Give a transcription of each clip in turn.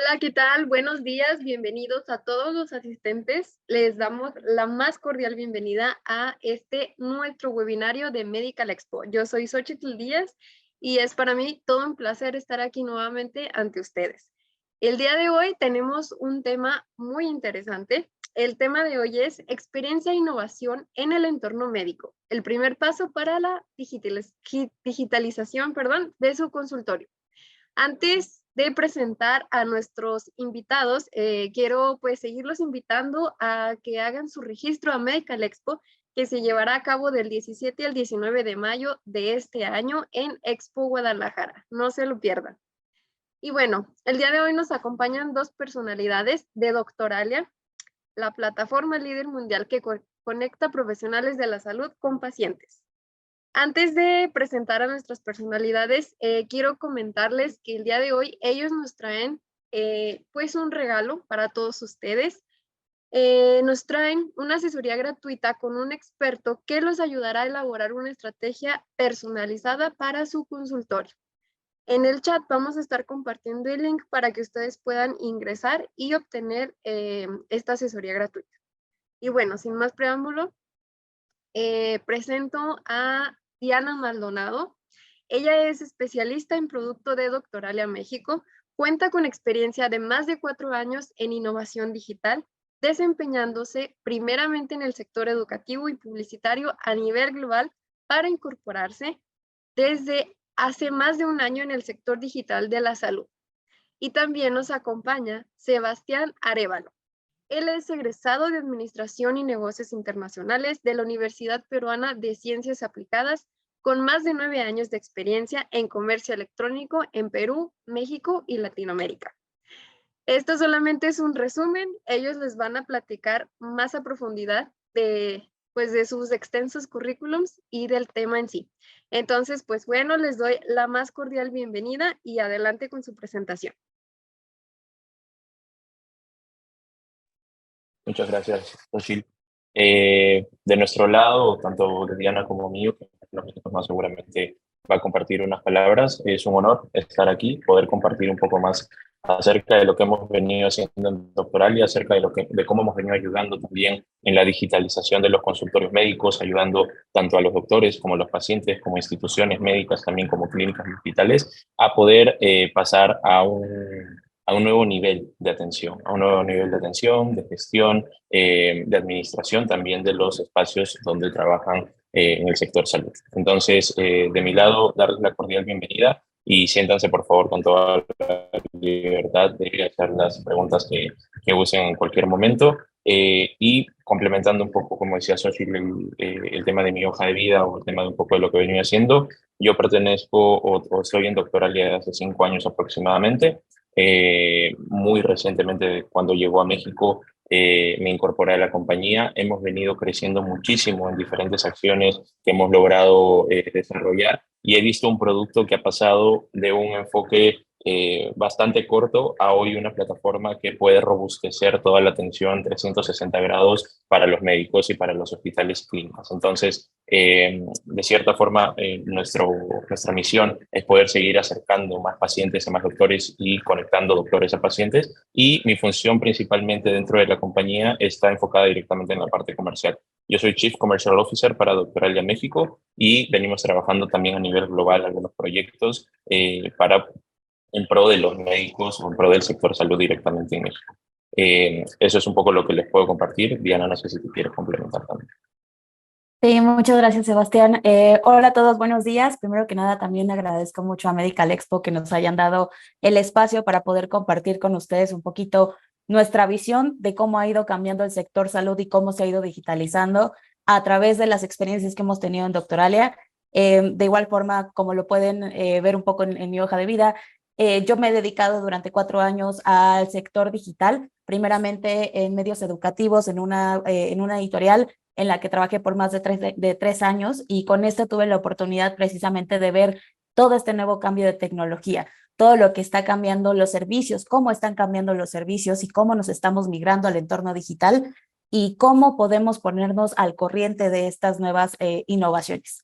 Hola, ¿qué tal? Buenos días, bienvenidos a todos los asistentes. Les damos la más cordial bienvenida a este nuestro webinario de Medical Expo. Yo soy Xochitl Díaz y es para mí todo un placer estar aquí nuevamente ante ustedes. El día de hoy tenemos un tema muy interesante. El tema de hoy es experiencia e innovación en el entorno médico. El primer paso para la digitalización, de su consultorio. Antes de presentar a nuestros invitados, quiero pues seguirlos invitando a que hagan su registro a Medical Expo, que se llevará a cabo del 17 al 19 de mayo de este año en Expo Guadalajara. No se lo pierdan. Y bueno, el día de hoy nos acompañan dos personalidades de Doctoralia, la plataforma líder mundial que conecta profesionales de la salud con pacientes. Antes de presentar a nuestras personalidades, quiero comentarles que el día de hoy ellos nos traen pues un regalo para todos ustedes. Nos traen una asesoría gratuita con un experto que los ayudará a elaborar una estrategia personalizada para su consultorio. En el chat vamos a estar compartiendo el link para que ustedes puedan ingresar y obtener esta asesoría gratuita. Y bueno, sin más preámbulo, presento a Diana Maldonado. Ella es especialista en producto de Doctoralia México, cuenta con experiencia de más de 4 años en innovación digital, desempeñándose primeramente en el sector educativo y publicitario a nivel global para incorporarse desde hace más de un año en el sector digital de la salud. Y también nos acompaña Sebastián Arévalo. Él es egresado de Administración y Negocios Internacionales de la Universidad Peruana de Ciencias Aplicadas, con más de 9 años de experiencia en comercio electrónico en Perú, México y Latinoamérica. Esto solamente es un resumen. Ellos les van a platicar más a profundidad de sus extensos currículums y del tema en sí. Entonces, pues bueno, les doy la más cordial bienvenida y adelante con su presentación. Muchas gracias, Ochil. De nuestro lado, tanto de Diana como mío, que más seguramente va a compartir unas palabras, es un honor estar aquí, poder compartir un poco más acerca de lo que hemos venido haciendo en Doctoral y acerca de cómo hemos venido ayudando también en la digitalización de los consultorios médicos, ayudando tanto a los doctores como a los pacientes, como instituciones médicas, también como clínicas y hospitales, a poder pasar a un nuevo nivel de atención, a un nuevo nivel de atención, de gestión, de administración también de los espacios donde trabajan en el sector salud. Entonces, de mi lado, darles la cordial bienvenida y siéntanse, por favor, con toda la libertad de hacer las preguntas que usen en cualquier momento. Y complementando un poco, como decía Xochitl, el tema de mi hoja de vida o el tema de un poco de lo que venía haciendo, yo pertenezco o estoy en Doctoralia hace 5 años aproximadamente. Muy recientemente, cuando llegó a México, me incorporé a la compañía. Hemos venido creciendo muchísimo en diferentes acciones que hemos logrado desarrollar y he visto un producto que ha pasado de un enfoque bastante corto a hoy una plataforma que puede robustecer toda la atención 360 grados para los médicos y para los hospitales clínicos. Entonces, de cierta forma, nuestra misión es poder seguir acercando más pacientes a más doctores y conectando doctores a pacientes. Y mi función principalmente dentro de la compañía está enfocada directamente en la parte comercial. Yo soy Chief Commercial Officer para Doctoralia México y venimos trabajando también a nivel global algunos proyectos en pro de los médicos o en pro del sector salud directamente en México. Eso es un poco lo que les puedo compartir. Diana, no sé si tú quieres complementar también. Sí, muchas gracias, Sebastián. Hola a todos, buenos días. Primero que nada, también agradezco mucho a Medical Expo que nos hayan dado el espacio para poder compartir con ustedes un poquito nuestra visión de cómo ha ido cambiando el sector salud y cómo se ha ido digitalizando a través de las experiencias que hemos tenido en Doctoralia. De igual forma, como lo pueden ver un poco en mi hoja de vida, yo me he dedicado durante 4 años al sector digital, primeramente en medios educativos, en una editorial en la que trabajé por más de 3 años, y con esto tuve la oportunidad precisamente de ver todo este nuevo cambio de tecnología, todo lo que está cambiando los servicios, cómo están cambiando los servicios y cómo nos estamos migrando al entorno digital y cómo podemos ponernos al corriente de estas nuevas innovaciones,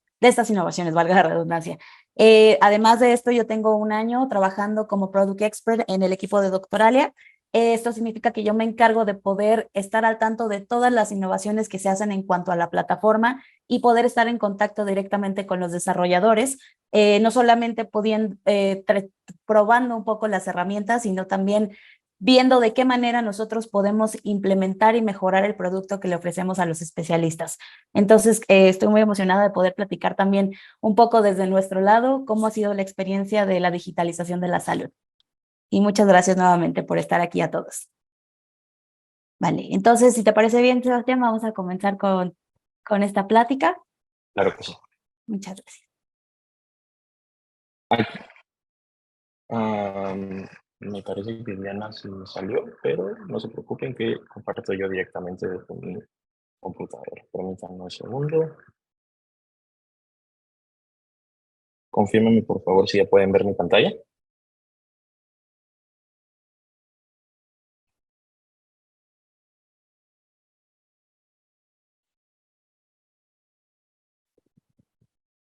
valga la redundancia. Además de esto, yo tengo un año trabajando como Product Expert en el equipo de Doctoralia. Esto significa que yo me encargo de poder estar al tanto de todas las innovaciones que se hacen en cuanto a la plataforma y poder estar en contacto directamente con los desarrolladores, no solamente probando un poco las herramientas, sino también viendo de qué manera nosotros podemos implementar y mejorar el producto que le ofrecemos a los especialistas. Entonces, estoy muy emocionada de poder platicar también un poco desde nuestro lado cómo ha sido la experiencia de la digitalización de la salud. Y muchas gracias nuevamente por estar aquí a todos. Vale, entonces, si te parece bien, Sebastián, vamos a comenzar con esta plática. Claro que sí. Muchas gracias. Me parece que Diana sí salió, pero no se preocupen que comparto yo directamente desde mi computadora. Permítanme un segundo. Confírmenme, por favor, si ya pueden ver mi pantalla.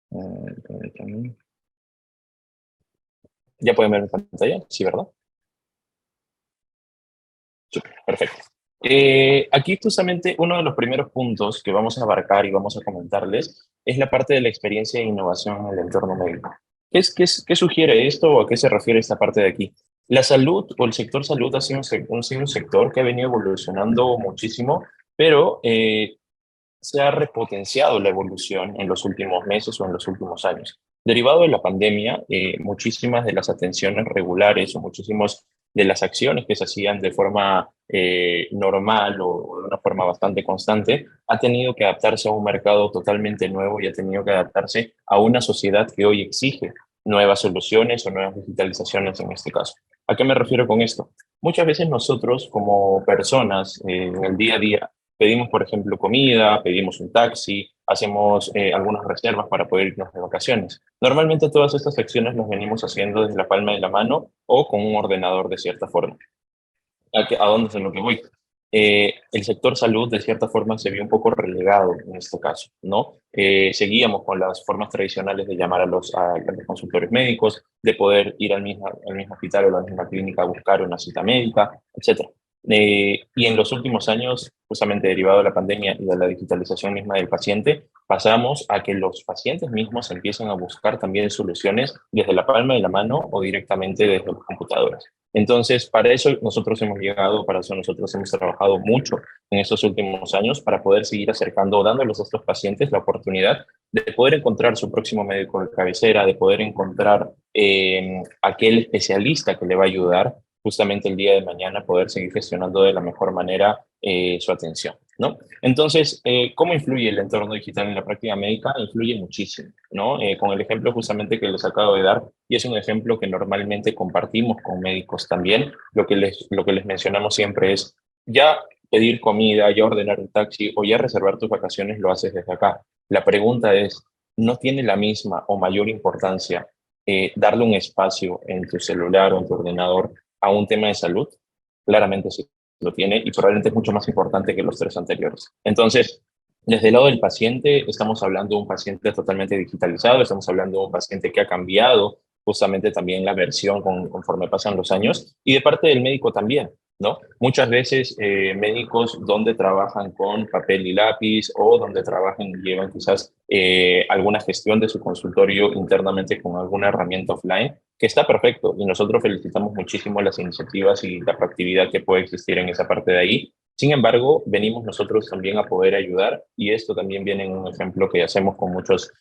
Permítanme. ¿Ya pueden ver mi pantalla? Sí, ¿verdad? Súper, perfecto. Aquí justamente uno de los primeros puntos que vamos a abarcar y vamos a comentarles es la parte de la experiencia e innovación en el entorno médico. ¿Qué sugiere esto o a qué se refiere esta parte de aquí? La salud o el sector salud ha sido un sector que ha venido evolucionando muchísimo, pero se ha repotenciado la evolución en los últimos meses o en los últimos años. Derivado de la pandemia, muchísimas de las atenciones regulares o muchísimas de las acciones que se hacían de forma normal o de una forma bastante constante, ha tenido que adaptarse a un mercado totalmente nuevo y ha tenido que adaptarse a una sociedad que hoy exige nuevas soluciones o nuevas digitalizaciones en este caso. ¿A qué me refiero con esto? Muchas veces nosotros como personas en el día a día pedimos, por ejemplo, comida, pedimos un taxi, hacemos algunas reservas para poder irnos de vacaciones. Normalmente todas estas acciones las venimos haciendo desde la palma de la mano o con un ordenador de cierta forma. ¿A dónde es en lo que voy? El sector salud de cierta forma se vio un poco relegado en este caso, ¿no? Seguíamos con las formas tradicionales de llamar a los consultores médicos, de poder ir al mismo hospital o a la misma clínica a buscar una cita médica, etcétera. Y en los últimos años, justamente derivado de la pandemia y de la digitalización misma del paciente, pasamos a que los pacientes mismos empiecen a buscar también soluciones desde la palma de la mano o directamente desde las computadoras. Entonces, para eso nosotros hemos llegado, para eso nosotros hemos trabajado mucho en estos últimos años para poder seguir acercando, dándoles a estos pacientes la oportunidad de poder encontrar su próximo médico de cabecera, de poder encontrar aquel especialista que le va a ayudar justamente el día de mañana a poder seguir gestionando de la mejor manera su atención, ¿no? Entonces, ¿cómo influye el entorno digital en la práctica médica? Influye muchísimo, ¿no? Con el ejemplo justamente que les acabo de dar, y es un ejemplo que normalmente compartimos con médicos también, lo que les mencionamos siempre es, ya pedir comida, ya ordenar un taxi o ya reservar tus vacaciones lo haces desde acá. La pregunta es, ¿no tiene la misma o mayor importancia darle un espacio en tu celular o en tu ordenador a un tema de salud? Claramente sí lo tiene y probablemente es mucho más importante que los tres anteriores. Entonces, desde el lado del paciente, estamos hablando de un paciente totalmente digitalizado, estamos hablando de un paciente que ha cambiado justamente también la versión conforme pasan los años, y de parte del médico también, ¿no? Muchas veces médicos donde trabajan con papel y lápiz o donde trabajan y llevan quizás alguna gestión de su consultorio internamente con alguna herramienta offline, que está perfecto, y nosotros felicitamos muchísimo las iniciativas y la proactividad que puede existir en esa parte de ahí. Sin embargo, venimos nosotros también a poder ayudar, y esto también viene en un ejemplo que hacemos con muchos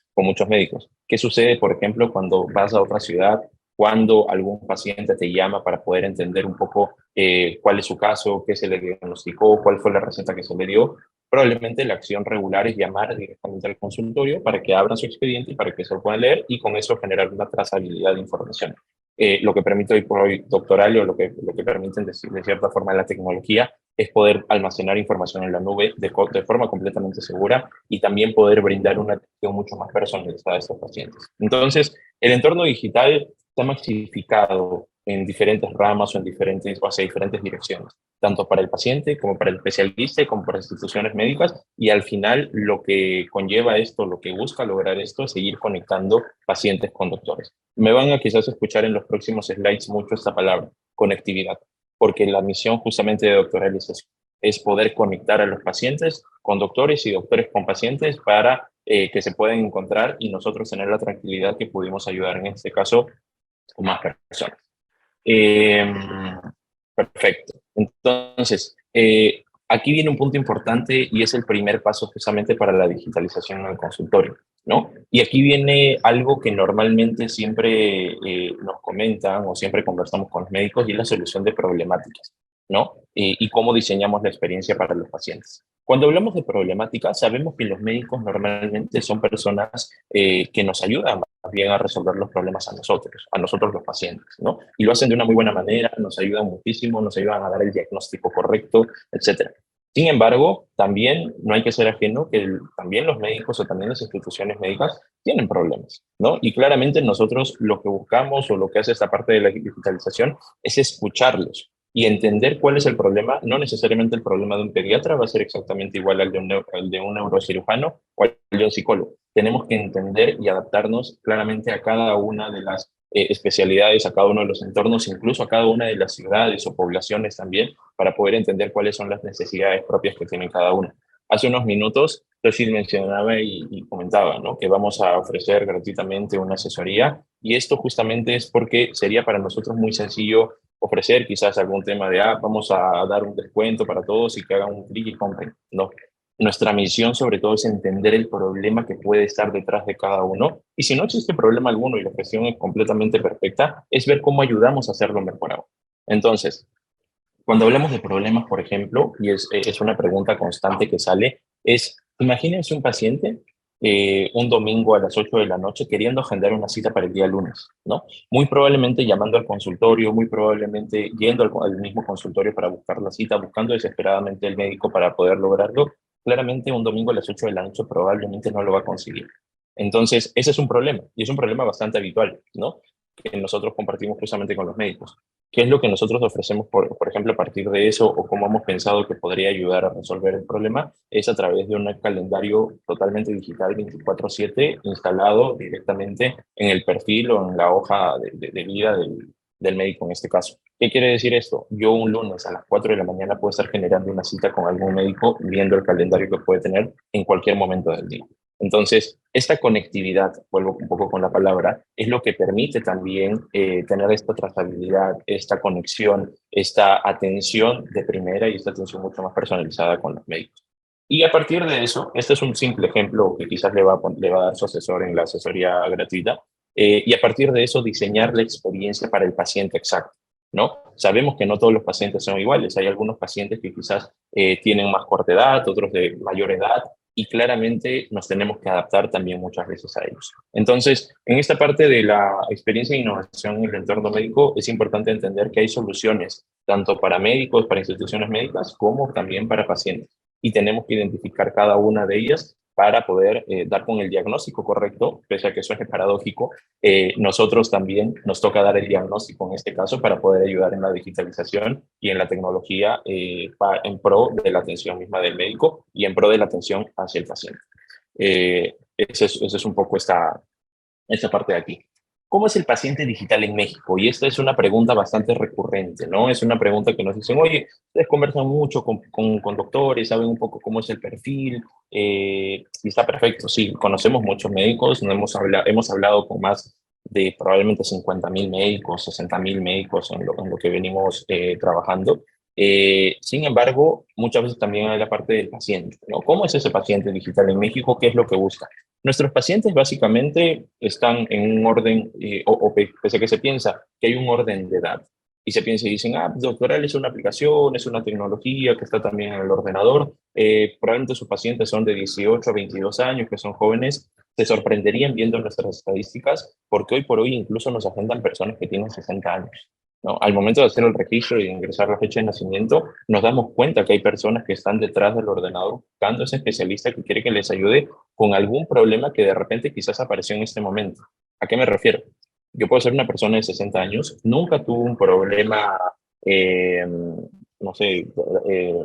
médicos. ¿Qué sucede, por ejemplo, cuando vas a otra ciudad, cuando algún paciente te llama para poder entender un poco cuál es su caso, qué se le diagnosticó, cuál fue la receta que se le dio? Probablemente la acción regular es llamar directamente al consultorio para que abran su expediente y para que se lo puedan leer y con eso generar una trazabilidad de información. Lo que permite hoy por hoy Doctoral, o lo que permiten de cierta forma la tecnología, es poder almacenar información en la nube de forma completamente segura y también poder brindar una atención mucho más personalizada a estos pacientes. Entonces, el entorno digital se ha masificado en diferentes ramas o hacia diferentes direcciones, tanto para el paciente como para el especialista y como para instituciones médicas. Y al final lo que conlleva esto, lo que busca lograr esto, es seguir conectando pacientes con doctores. Me van a quizás escuchar en los próximos slides mucho esta palabra, conectividad, porque la misión justamente de Doctoral es eso, es poder conectar a los pacientes con doctores y doctores con pacientes para que se puedan encontrar y nosotros tener la tranquilidad que pudimos ayudar en este caso a más personas. Eh, Perfecto. Entonces, aquí viene un punto importante y es el primer paso justamente para la digitalización en el consultorio, ¿no? Y aquí viene algo que normalmente siempre nos comentan o siempre conversamos con los médicos y es la solución de problemáticas, ¿no? Y cómo diseñamos la experiencia para los pacientes. Cuando hablamos de problemáticas, sabemos que los médicos normalmente son personas que nos ayudan más bien a resolver los problemas a nosotros los pacientes, ¿no? Y lo hacen de una muy buena manera, nos ayudan muchísimo, nos ayudan a dar el diagnóstico correcto, etcétera. Sin embargo, también no hay que ser ajeno que también los médicos o también las instituciones médicas tienen problemas, ¿no? Y claramente nosotros lo que buscamos o lo que hace esta parte de la digitalización es escucharlos y entender cuál es el problema. No necesariamente el problema de un pediatra va a ser exactamente igual al de un neurocirujano o al de un psicólogo. Tenemos que entender y adaptarnos claramente a cada una de las especialidades, a cada uno de los entornos, incluso a cada una de las ciudades o poblaciones también, para poder entender cuáles son las necesidades propias que tiene cada una. Hace unos minutos, Toshil mencionaba y comentaba, ¿no?, que vamos a ofrecer gratuitamente una asesoría, y esto justamente es porque sería para nosotros muy sencillo ofrecer quizás algún tema de, vamos a dar un descuento para todos y que hagan un clic y compren. No, nuestra misión sobre todo es entender el problema que puede estar detrás de cada uno, y si no existe problema alguno y la gestión es completamente perfecta, es ver cómo ayudamos a hacerlo mejorado. Entonces, cuando hablamos de problemas, por ejemplo, y es una pregunta constante que sale, es, imagínense un paciente un domingo a las 8 de la noche queriendo agendar una cita para el día lunes, ¿no? Muy probablemente llamando al consultorio, muy probablemente yendo al mismo consultorio para buscar la cita, buscando desesperadamente el médico para poder lograrlo. Claramente un domingo a las 8 de la noche probablemente no lo va a conseguir. Entonces, ese es un problema, y es un problema bastante habitual, ¿no?, que nosotros compartimos justamente con los médicos. ¿Qué es lo que nosotros ofrecemos, por ejemplo, a partir de eso, o cómo hemos pensado que podría ayudar a resolver el problema? Es a través de un calendario totalmente digital 24/7 instalado directamente en el perfil o en la hoja de vida del médico en este caso. ¿Qué quiere decir esto? Yo un lunes a las 4 de la mañana puedo estar generando una cita con algún médico viendo el calendario que puede tener en cualquier momento del día. Entonces, esta conectividad, vuelvo un poco con la palabra, es lo que permite también tener esta trazabilidad, esta conexión, esta atención de primera y esta atención mucho más personalizada con los médicos. Y a partir de eso, este es un simple ejemplo que quizás le va a dar su asesor en la asesoría gratuita, y a partir de eso diseñar la experiencia para el paciente exacto, ¿no? Sabemos que no todos los pacientes son iguales, hay algunos pacientes que quizás tienen más corta edad, otros de mayor edad, y claramente nos tenemos que adaptar también muchas veces a ellos. Entonces, en esta parte de la experiencia e innovación en el entorno médico, es importante entender que hay soluciones tanto para médicos, para instituciones médicas, como también para pacientes. Y tenemos que identificar cada una de ellas para poder dar con el diagnóstico correcto, pese a que suene paradójico. Nosotros también nos toca dar el diagnóstico en este caso para poder ayudar en la digitalización y en la tecnología en pro de la atención misma del médico y en pro de la atención hacia el paciente. Esa es un poco esta parte de aquí. ¿Cómo es el paciente digital en México? Y esta es una pregunta bastante recurrente, ¿no? Es una pregunta que nos dicen, oye, ustedes conversan mucho con doctores, saben un poco cómo es el perfil, y está perfecto. Sí, conocemos muchos médicos, no hemos hablado con más de probablemente 50.000 médicos, 60.000 médicos en lo que venimos trabajando. Sin embargo, muchas veces también hay la parte del paciente, ¿no? ¿Cómo es ese paciente digital en México? ¿Qué es lo que busca? Nuestros pacientes básicamente están en un orden, pese a que se piensa que hay un orden de edad, y se piensa y dicen, Doctoral es una aplicación, es una tecnología que está también en el ordenador, probablemente sus pacientes son de 18 a 22 años, que son jóvenes. Se sorprenderían viendo nuestras estadísticas, porque hoy por hoy incluso nos agendan personas que tienen 60 años. ¿No? Al momento de hacer el registro y de ingresar la fecha de nacimiento, nos damos cuenta que hay personas que están detrás del ordenador buscando a ese especialista que quiere que les ayude con algún problema que de repente quizás apareció en este momento. ¿A qué me refiero? yo puedo ser una persona de 60 años, nunca tuve un problema, eh, no sé,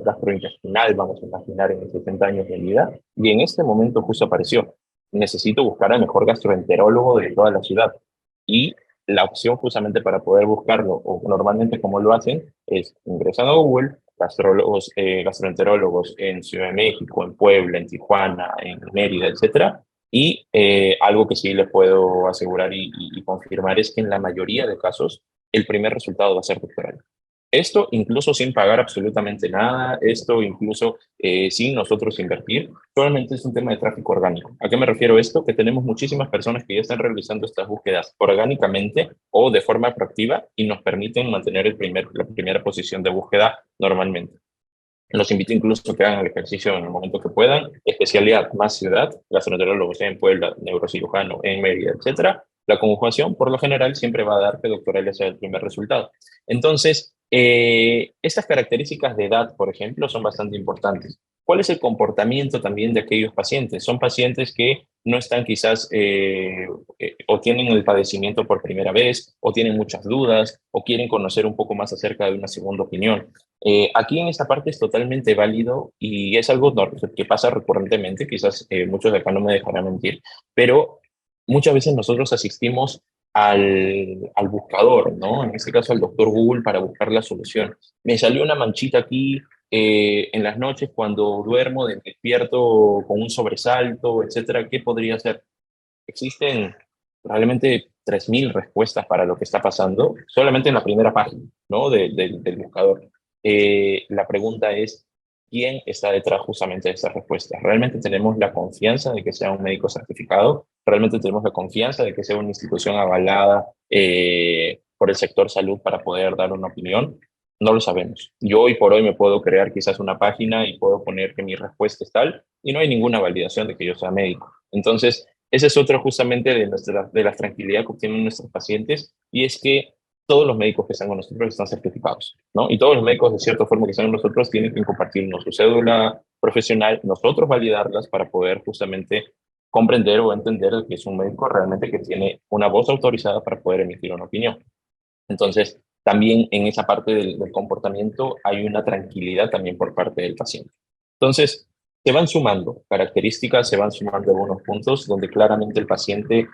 gastrointestinal, vamos a imaginar, en mis 60 años de vida, y en este momento justo apareció. Necesito buscar al mejor gastroenterólogo de toda la ciudad. Y la opción justamente para poder buscarlo, o normalmente como lo hacen, es ingresan a Google, gastroenterólogos en Ciudad de México, en Puebla, en Tijuana, en Mérida, etcétera. Y algo que sí les puedo asegurar y confirmar es que en la mayoría de casos el primer resultado va a ser doctoral. Esto incluso sin pagar absolutamente nada, esto incluso sin nosotros invertir, solamente es un tema de tráfico orgánico. ¿A qué me refiero esto? Que tenemos muchísimas personas que ya están realizando estas búsquedas orgánicamente o de forma proactiva y nos permiten mantener la primera posición de búsqueda normalmente. Los invito incluso a que hagan el ejercicio en el momento que puedan. Especialidad más ciudad, gastroenterólogo en Puebla, neurocirujano en Mérida, etcétera. La conjugación, por lo general, siempre va a dar que doctoral sea el primer resultado. Entonces, estas características de edad, por ejemplo, son bastante importantes. ¿Cuál es el comportamiento también de aquellos pacientes? Son pacientes que no están quizás o tienen el padecimiento por primera vez, o tienen muchas dudas, o quieren conocer un poco más acerca de una segunda opinión. Aquí en esta parte es totalmente válido y es algo que pasa recurrentemente, quizás muchos de acá no me dejarán mentir, pero muchas veces nosotros asistimos al buscador, ¿no? En este caso al doctor Google para buscar la solución. Me salió una manchita aquí en las noches cuando duermo, despierto con un sobresalto, etcétera. ¿Qué podría ser? Existen probablemente 3.000 respuestas para lo que está pasando, solamente en la primera página, ¿no? Del buscador. La pregunta es, ¿quién está detrás justamente de esas respuestas? ¿Realmente tenemos la confianza de que sea un médico certificado? ¿Realmente tenemos la confianza de que sea una institución avalada por el sector salud para poder dar una opinión? No lo sabemos. Yo hoy por hoy me puedo crear quizás una página y puedo poner que mi respuesta es tal y no hay ninguna validación de que yo sea médico. Entonces, ese es otro justamente de la tranquilidad que obtienen nuestros pacientes, y es que todos los médicos que están con nosotros están certificados, ¿no? Y todos los médicos, de cierta forma, que están con nosotros tienen que compartirnos su cédula profesional, nosotros validarlas para poder justamente comprender o entender que es un médico realmente que tiene una voz autorizada para poder emitir una opinión. Entonces, también en esa parte del comportamiento hay una tranquilidad también por parte del paciente. Entonces, se van sumando características, se van sumando algunos puntos donde claramente el paciente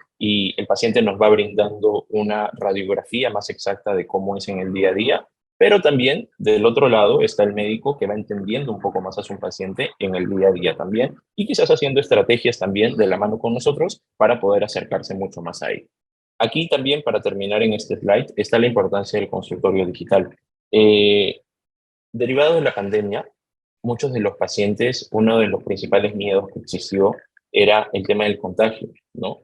nos va brindando una radiografía más exacta de cómo es en el día a día, pero también del otro lado está el médico que va entendiendo un poco más a su paciente en el día a día también y quizás haciendo estrategias también de la mano con nosotros para poder acercarse mucho más a él. Aquí también, para terminar en este slide, está la importancia del consultorio digital. Eh, Derivado de la pandemia, muchos de los pacientes, uno de los principales miedos que existió era el tema del contagio, ¿no?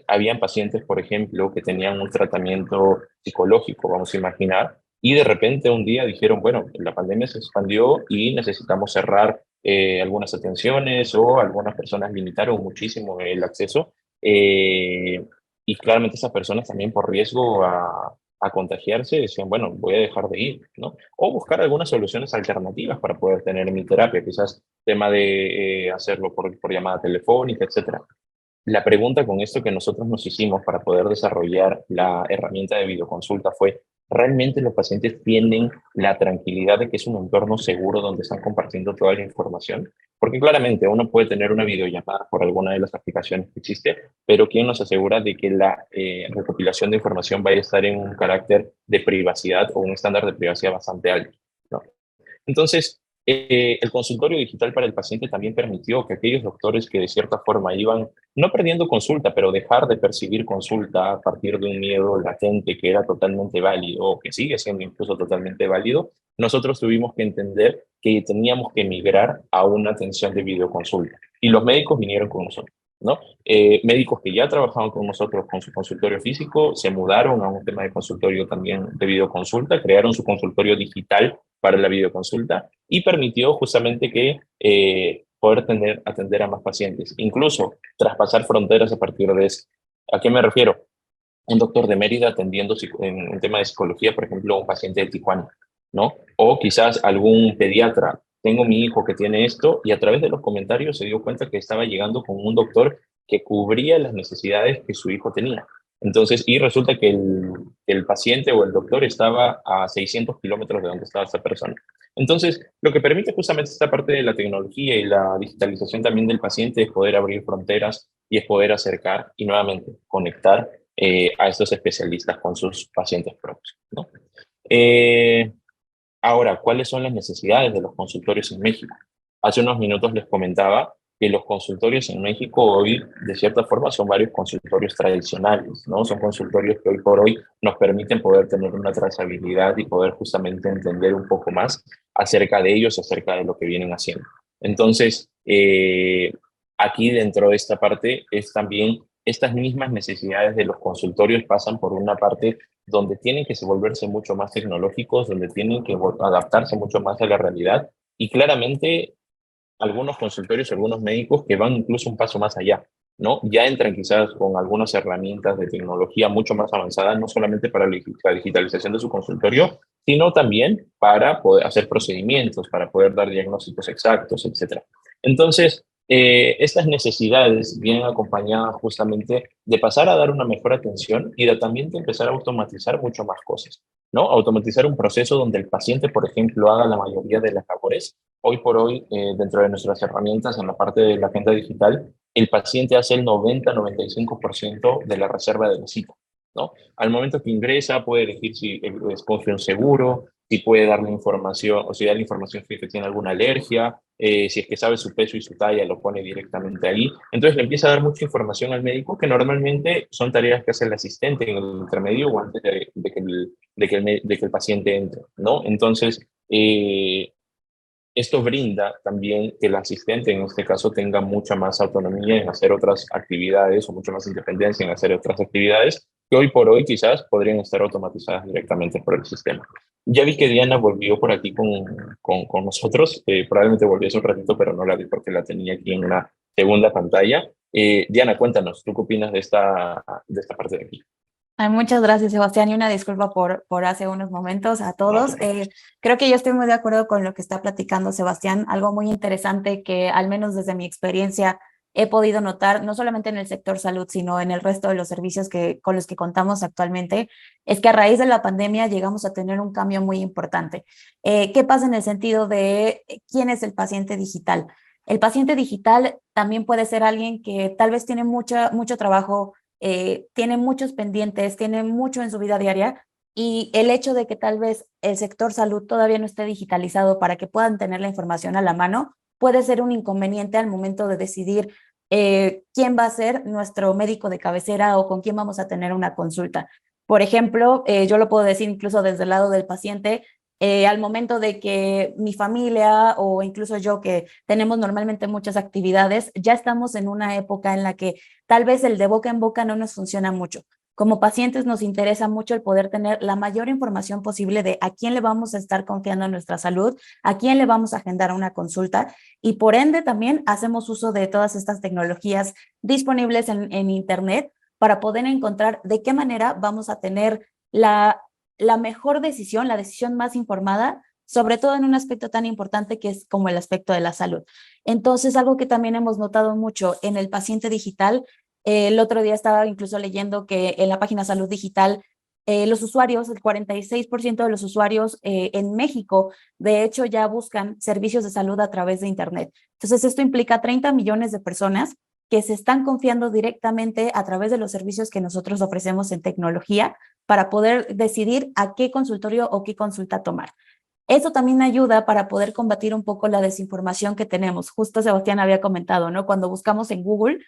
Habían pacientes, por ejemplo, que tenían un tratamiento psicológico, vamos a imaginar, y de repente un día dijeron, bueno, la pandemia se expandió y necesitamos cerrar algunas atenciones o algunas personas limitaron muchísimo el acceso. Y claramente esas personas también por riesgo a contagiarse decían, bueno, voy a dejar de ir, ¿no? O buscar algunas soluciones alternativas para poder tener mi terapia, quizás tema de hacerlo por llamada telefónica, etcétera. La pregunta con esto que nosotros nos hicimos para poder desarrollar la herramienta de videoconsulta fue, ¿realmente los pacientes tienen la tranquilidad de que es un entorno seguro donde están compartiendo toda la información? Porque claramente uno puede tener una videollamada por alguna de las aplicaciones que existe, pero ¿quién nos asegura de que la recopilación de información vaya a estar en un carácter de privacidad o un estándar de privacidad bastante alto, ¿no? Entonces, el consultorio digital para el paciente también permitió que aquellos doctores que de cierta forma iban, no perdiendo consulta, pero dejar de percibir consulta a partir de un miedo latente que era totalmente válido, o que sigue siendo incluso totalmente válido, nosotros tuvimos que entender que teníamos que migrar a una atención de videoconsulta. Y los médicos vinieron con nosotros, ¿no? Médicos que ya trabajaban con nosotros con su consultorio físico, se mudaron a un tema de consultorio también de videoconsulta, crearon su consultorio digital para la videoconsulta y permitió justamente que poder atender a más pacientes, incluso traspasar fronteras a partir de eso. ¿A qué me refiero? Un doctor de Mérida atendiendo en un tema de psicología, por ejemplo, a un paciente de Tijuana, ¿no? O quizás algún pediatra. Tengo mi hijo que tiene esto y a través de los comentarios se dio cuenta que estaba llegando con un doctor que cubría las necesidades que su hijo tenía. Entonces, y resulta que el paciente o el doctor estaba a 600 kilómetros de donde estaba esta persona. Entonces, lo que permite justamente esta parte de la tecnología y la digitalización también del paciente es poder abrir fronteras y es poder acercar y nuevamente conectar a estos especialistas con sus pacientes propios, ¿no? Eh, Ahora, ¿cuáles son las necesidades de los consultorios en México? Hace unos minutos les comentaba que los consultorios en México hoy, de cierta forma, son varios consultorios tradicionales, ¿no? Son consultorios que hoy por hoy nos permiten poder tener una trazabilidad y poder justamente entender un poco más acerca de ellos, acerca de lo que vienen haciendo. Entonces, aquí dentro de esta parte es también estas mismas necesidades de los consultorios pasan por una parte donde tienen que volverse mucho más tecnológicos, donde tienen que adaptarse mucho más a la realidad y claramente algunos consultorios, algunos médicos que van incluso un paso más allá, ¿no? Ya entran quizás con algunas herramientas de tecnología mucho más avanzadas, no solamente para la digitalización de su consultorio, sino también para poder hacer procedimientos, para poder dar diagnósticos exactos, etcétera. Entonces, estas necesidades vienen acompañadas justamente de pasar a dar una mejor atención y de también de empezar a automatizar mucho más cosas, ¿no? Automatizar un proceso donde el paciente, por ejemplo, haga la mayoría de las labores. Hoy por hoy, dentro de nuestras herramientas, en la parte de la agenda digital, el paciente hace el 90-95% de la reserva de la cita, ¿no? Al momento que ingresa, puede elegir si escoge un seguro, si puede darle información, o si da la información si es que tiene alguna alergia, si es que sabe su peso y su talla, lo pone directamente ahí. Entonces le empieza a dar mucha información al médico, que normalmente son tareas que hace el asistente en el intermedio o antes de que el paciente entre, ¿no? Entonces, esto brinda también que el asistente, en este caso, tenga mucha más autonomía en hacer otras actividades o mucha más independencia en hacer otras actividades que hoy por hoy quizás podrían estar automatizadas directamente por el sistema. Ya vi que Diana volvió por aquí con nosotros, probablemente volvió hace un ratito, pero no la vi porque la tenía aquí en una segunda pantalla. Diana, cuéntanos, ¿tú qué opinas de esta parte de aquí? Ay, muchas gracias, Sebastián, y una disculpa por hace unos momentos a No, todos. Creo que yo estoy muy de acuerdo con lo que está platicando Sebastián, algo muy interesante que al menos desde mi experiencia he podido notar, no solamente en el sector salud, sino en el resto de los servicios con los que contamos actualmente, es que a raíz de la pandemia llegamos a tener un cambio muy importante. ¿Qué pasa en el sentido de quién es el paciente digital? El paciente digital también puede ser alguien que tal vez tiene mucho trabajo, tiene muchos pendientes, tiene mucho en su vida diaria y el hecho de que tal vez el sector salud todavía no esté digitalizado para que puedan tener la información a la mano puede ser un inconveniente al momento de decidir quién va a ser nuestro médico de cabecera o con quién vamos a tener una consulta. Por ejemplo, yo lo puedo decir incluso desde el lado del paciente, al momento de que mi familia o incluso yo que tenemos normalmente muchas actividades, ya estamos en una época en la que tal vez el de boca en boca no nos funciona mucho. Como pacientes nos interesa mucho el poder tener la mayor información posible de a quién le vamos a estar confiando en nuestra salud, a quién le vamos a agendar una consulta y por ende también hacemos uso de todas estas tecnologías disponibles en Internet para poder encontrar de qué manera vamos a tener la mejor decisión, la decisión más informada, sobre todo en un aspecto tan importante que es como el aspecto de la salud. Entonces, algo que también hemos notado mucho en el paciente digital, el otro día estaba incluso leyendo que en la página Salud Digital, los usuarios, el 46% de los usuarios en México, de hecho, ya buscan servicios de salud a través de Internet. Entonces, esto implica 30 millones de personas que se están confiando directamente a través de los servicios que nosotros ofrecemos en tecnología para poder decidir a qué consultorio o qué consulta tomar. Eso también ayuda para poder combatir un poco la desinformación que tenemos. Justo Sebastián había comentado, ¿no? Cuando buscamos en Google,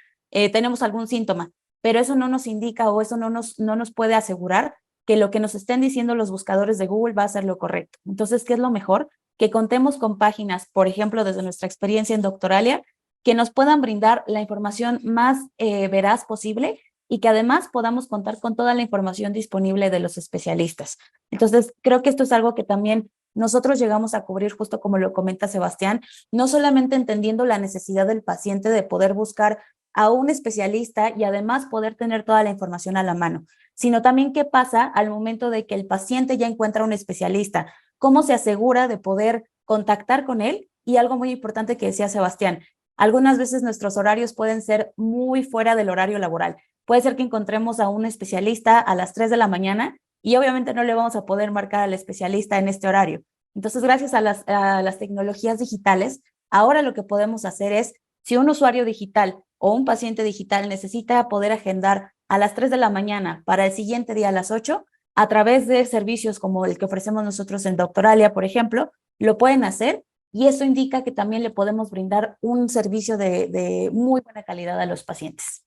tenemos algún síntoma, pero eso no nos indica o eso no nos puede asegurar que lo que nos estén diciendo los buscadores de Google va a ser lo correcto. Entonces, ¿qué es lo mejor? Que contemos con páginas, por ejemplo, desde nuestra experiencia en Doctoralia, que nos puedan brindar la información más veraz posible y que además podamos contar con toda la información disponible de los especialistas. Entonces, creo que esto es algo que también nosotros llegamos a cubrir, justo como lo comenta Sebastián, no solamente entendiendo la necesidad del paciente de poder buscar a un especialista y además poder tener toda la información a la mano, sino también qué pasa al momento de que el paciente ya encuentra un especialista, cómo se asegura de poder contactar con él y algo muy importante que decía Sebastián, algunas veces nuestros horarios pueden ser muy fuera del horario laboral. puede ser que encontremos a un especialista a las 3 de la mañana y obviamente no le vamos a poder marcar al especialista en este horario. Entonces, gracias a las tecnologías digitales, ahora lo que podemos hacer es, si un usuario digital o un paciente digital necesita poder agendar a las 3 de la mañana para el siguiente día a las 8, a través de servicios como el que ofrecemos nosotros en Doctoralia, por ejemplo, lo pueden hacer y eso indica que también le podemos brindar un servicio de muy buena calidad a los pacientes.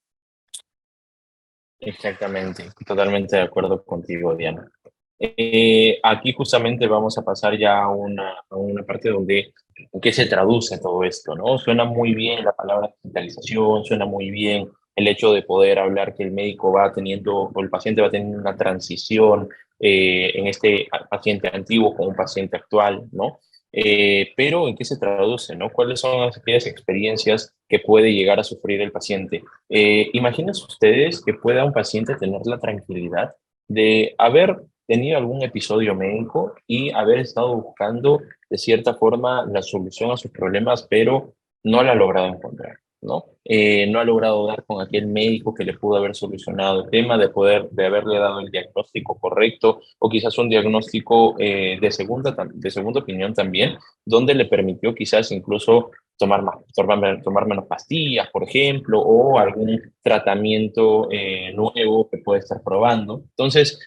Exactamente, totalmente de acuerdo contigo, Diana. Aquí justamente vamos a pasar ya a una parte donde, ¿en qué se traduce todo esto, no? Suena muy bien la palabra digitalización, suena muy bien el hecho de poder hablar que el médico va teniendo, o el paciente va teniendo una transición en este paciente antiguo con un paciente actual, ¿no? Pero ¿en qué se traduce, no? ¿Cuáles son aquellas experiencias que puede llegar a sufrir el paciente? Imagínense ustedes que pueda un paciente tener la tranquilidad de haber tenido algún episodio médico y haber estado buscando de cierta forma la solución a sus problemas, pero no la ha logrado encontrar, ¿no? No ha logrado dar con aquel médico que le pudo haber solucionado el tema, de haberle dado el diagnóstico correcto o quizás un diagnóstico de segunda opinión también, donde le permitió quizás incluso tomar menos pastillas, por ejemplo, o algún tratamiento nuevo que puede estar probando. Entonces,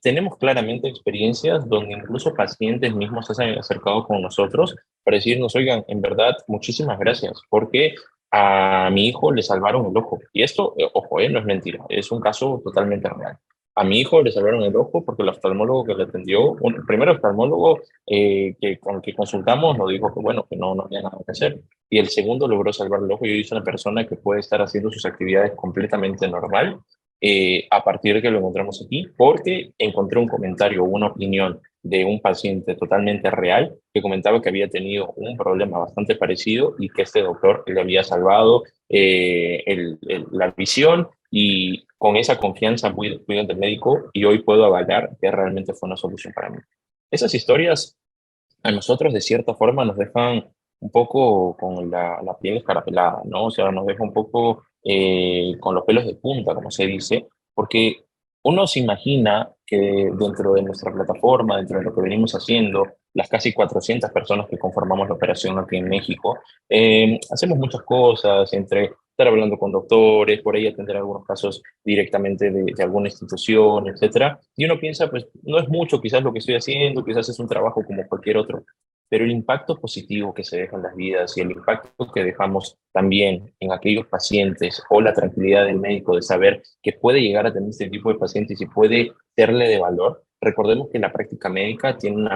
tenemos claramente experiencias donde incluso pacientes mismos se han acercado con nosotros para decirnos, oigan, en verdad, muchísimas gracias, porque a mi hijo le salvaron el ojo. Y esto, ojo, no es mentira, es un caso totalmente real. A mi hijo le salvaron el ojo porque el oftalmólogo que le atendió, el primer oftalmólogo con el que consultamos nos dijo que bueno, que no había nada que hacer. Y el segundo logró salvar el ojo y hoy es una persona que puede estar haciendo sus actividades completamente normal a partir de que lo encontramos aquí, porque encontré un comentario o una opinión de un paciente totalmente real que comentaba que había tenido un problema bastante parecido y que este doctor le había salvado la visión y con esa confianza fui ante el médico y hoy puedo avalar que realmente fue una solución para mí. Esas historias a nosotros de cierta forma nos dejan un poco con la piel escarapelada, ¿no? O sea, nos deja un poco con los pelos de punta, como se dice, porque uno se imagina que dentro de nuestra plataforma, dentro de lo que venimos haciendo, las casi 400 personas que conformamos la operación aquí en México, hacemos muchas cosas, entre estar hablando con doctores, por ahí atender algunos casos directamente de alguna institución, etcétera. Y uno piensa, pues no es mucho quizás lo que estoy haciendo, quizás es un trabajo como cualquier otro, pero el impacto positivo que se deja en las vidas y el impacto que dejamos también en aquellos pacientes o la tranquilidad del médico de saber que puede llegar a tener este tipo de pacientes y puede serle de valor. Recordemos que la práctica médica tiene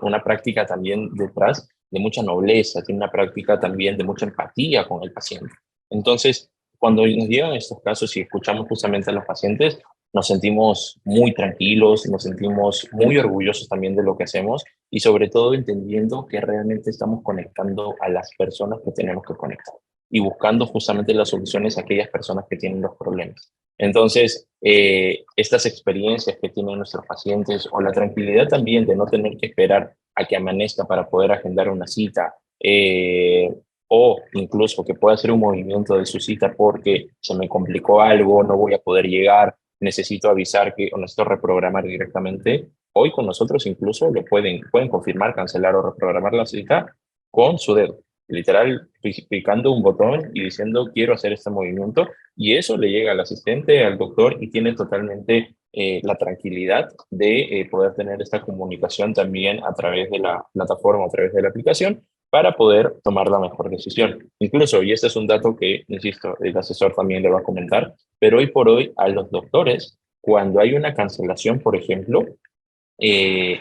una práctica también detrás de mucha nobleza, tiene una práctica también de mucha empatía con el paciente. Entonces, cuando nos llegan estos casos y escuchamos justamente a los pacientes, nos sentimos muy tranquilos, nos sentimos muy orgullosos también de lo que hacemos y sobre todo entendiendo que realmente estamos conectando a las personas que tenemos que conectar y buscando justamente las soluciones a aquellas personas que tienen los problemas. Entonces, estas experiencias que tienen nuestros pacientes o la tranquilidad también de no tener que esperar a que amanezca para poder agendar una cita, o incluso que pueda hacer un movimiento de su cita porque se me complicó algo, no voy a poder llegar, necesito avisar que o necesito reprogramar directamente. Hoy con nosotros incluso lo pueden confirmar, cancelar o reprogramar la cita con su dedo. Literal, picando un botón y diciendo quiero hacer este movimiento y eso le llega al asistente, al doctor y tiene totalmente la tranquilidad de poder tener esta comunicación también a través de la plataforma, a través de la aplicación para poder tomar la mejor decisión. Incluso, y este es un dato que, insisto, el asesor también le va a comentar, pero hoy por hoy a los doctores, cuando hay una cancelación, por ejemplo,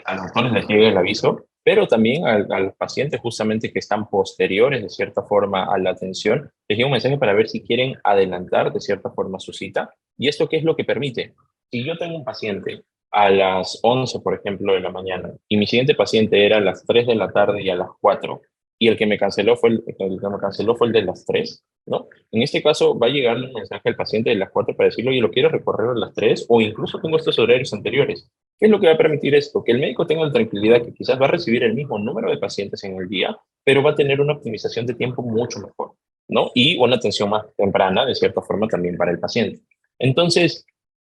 a los doctores les llega el aviso, pero también a los pacientes justamente que están posteriores de cierta forma a la atención, les llega un mensaje para ver si quieren adelantar de cierta forma su cita. ¿Y esto qué es lo que permite? Si yo tengo un paciente a las 11, por ejemplo, de la mañana, y mi siguiente paciente era a las 3 de la tarde y a las 4, y el que me canceló fue el de las 3, ¿no? En este caso va a llegar un mensaje al paciente de las 4 para decirle, oye, lo quiero recorrer a las 3 o incluso tengo estos horarios anteriores. ¿Qué es lo que va a permitir esto? Que el médico tenga la tranquilidad que quizás va a recibir el mismo número de pacientes en el día, pero va a tener una optimización de tiempo mucho mejor. ¿no? Y una atención más temprana, de cierta forma, también para el paciente. Entonces,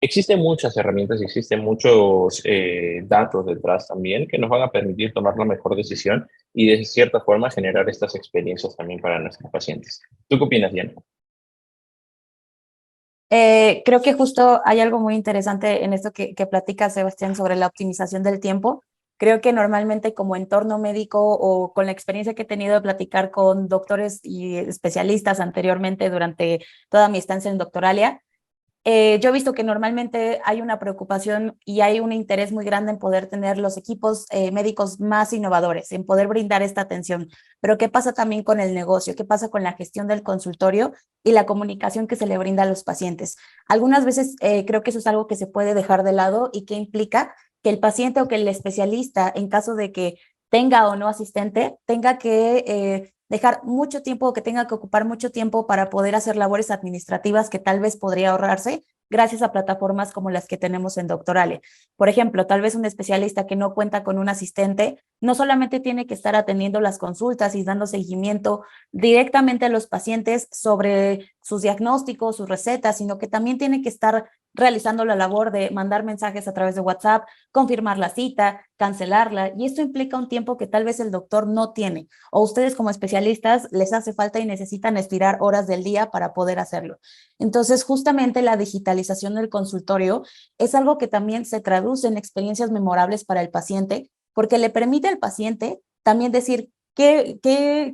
existen muchas herramientas, existen muchos datos detrás también que nos van a permitir tomar la mejor decisión y de cierta forma generar estas experiencias también para nuestros pacientes. ¿Tú qué opinas, Diana? Creo que justo hay algo muy interesante en esto que platica Sebastián sobre la optimización del tiempo. Creo que normalmente como entorno médico o con la experiencia que he tenido de platicar con doctores y especialistas anteriormente durante toda mi estancia en Doctoralia, yo he visto que normalmente hay una preocupación y hay un interés muy grande en poder tener los equipos médicos más innovadores, en poder brindar esta atención. Pero ¿qué pasa también con el negocio? ¿Qué pasa con la gestión del consultorio y la comunicación que se le brinda a los pacientes? Algunas veces creo que eso es algo que se puede dejar de lado y que implica que el paciente o que el especialista, en caso de que tenga o no asistente, tenga que dejar mucho tiempo o que tenga que ocupar mucho tiempo para poder hacer labores administrativas que tal vez podría ahorrarse gracias a plataformas como las que tenemos en Doctoralia. Por ejemplo, tal vez un especialista que no cuenta con un asistente no solamente tiene que estar atendiendo las consultas y dando seguimiento directamente a los pacientes sobre sus diagnósticos, sus recetas, sino que también tiene que estar realizando la labor de mandar mensajes a través de WhatsApp, confirmar la cita, cancelarla, y esto implica un tiempo que tal vez el doctor no tiene, o ustedes como especialistas les hace falta y necesitan estirar horas del día para poder hacerlo. Entonces, justamente la digitalización del consultorio es algo que también se traduce en experiencias memorables para el paciente, porque le permite al paciente también decir, qué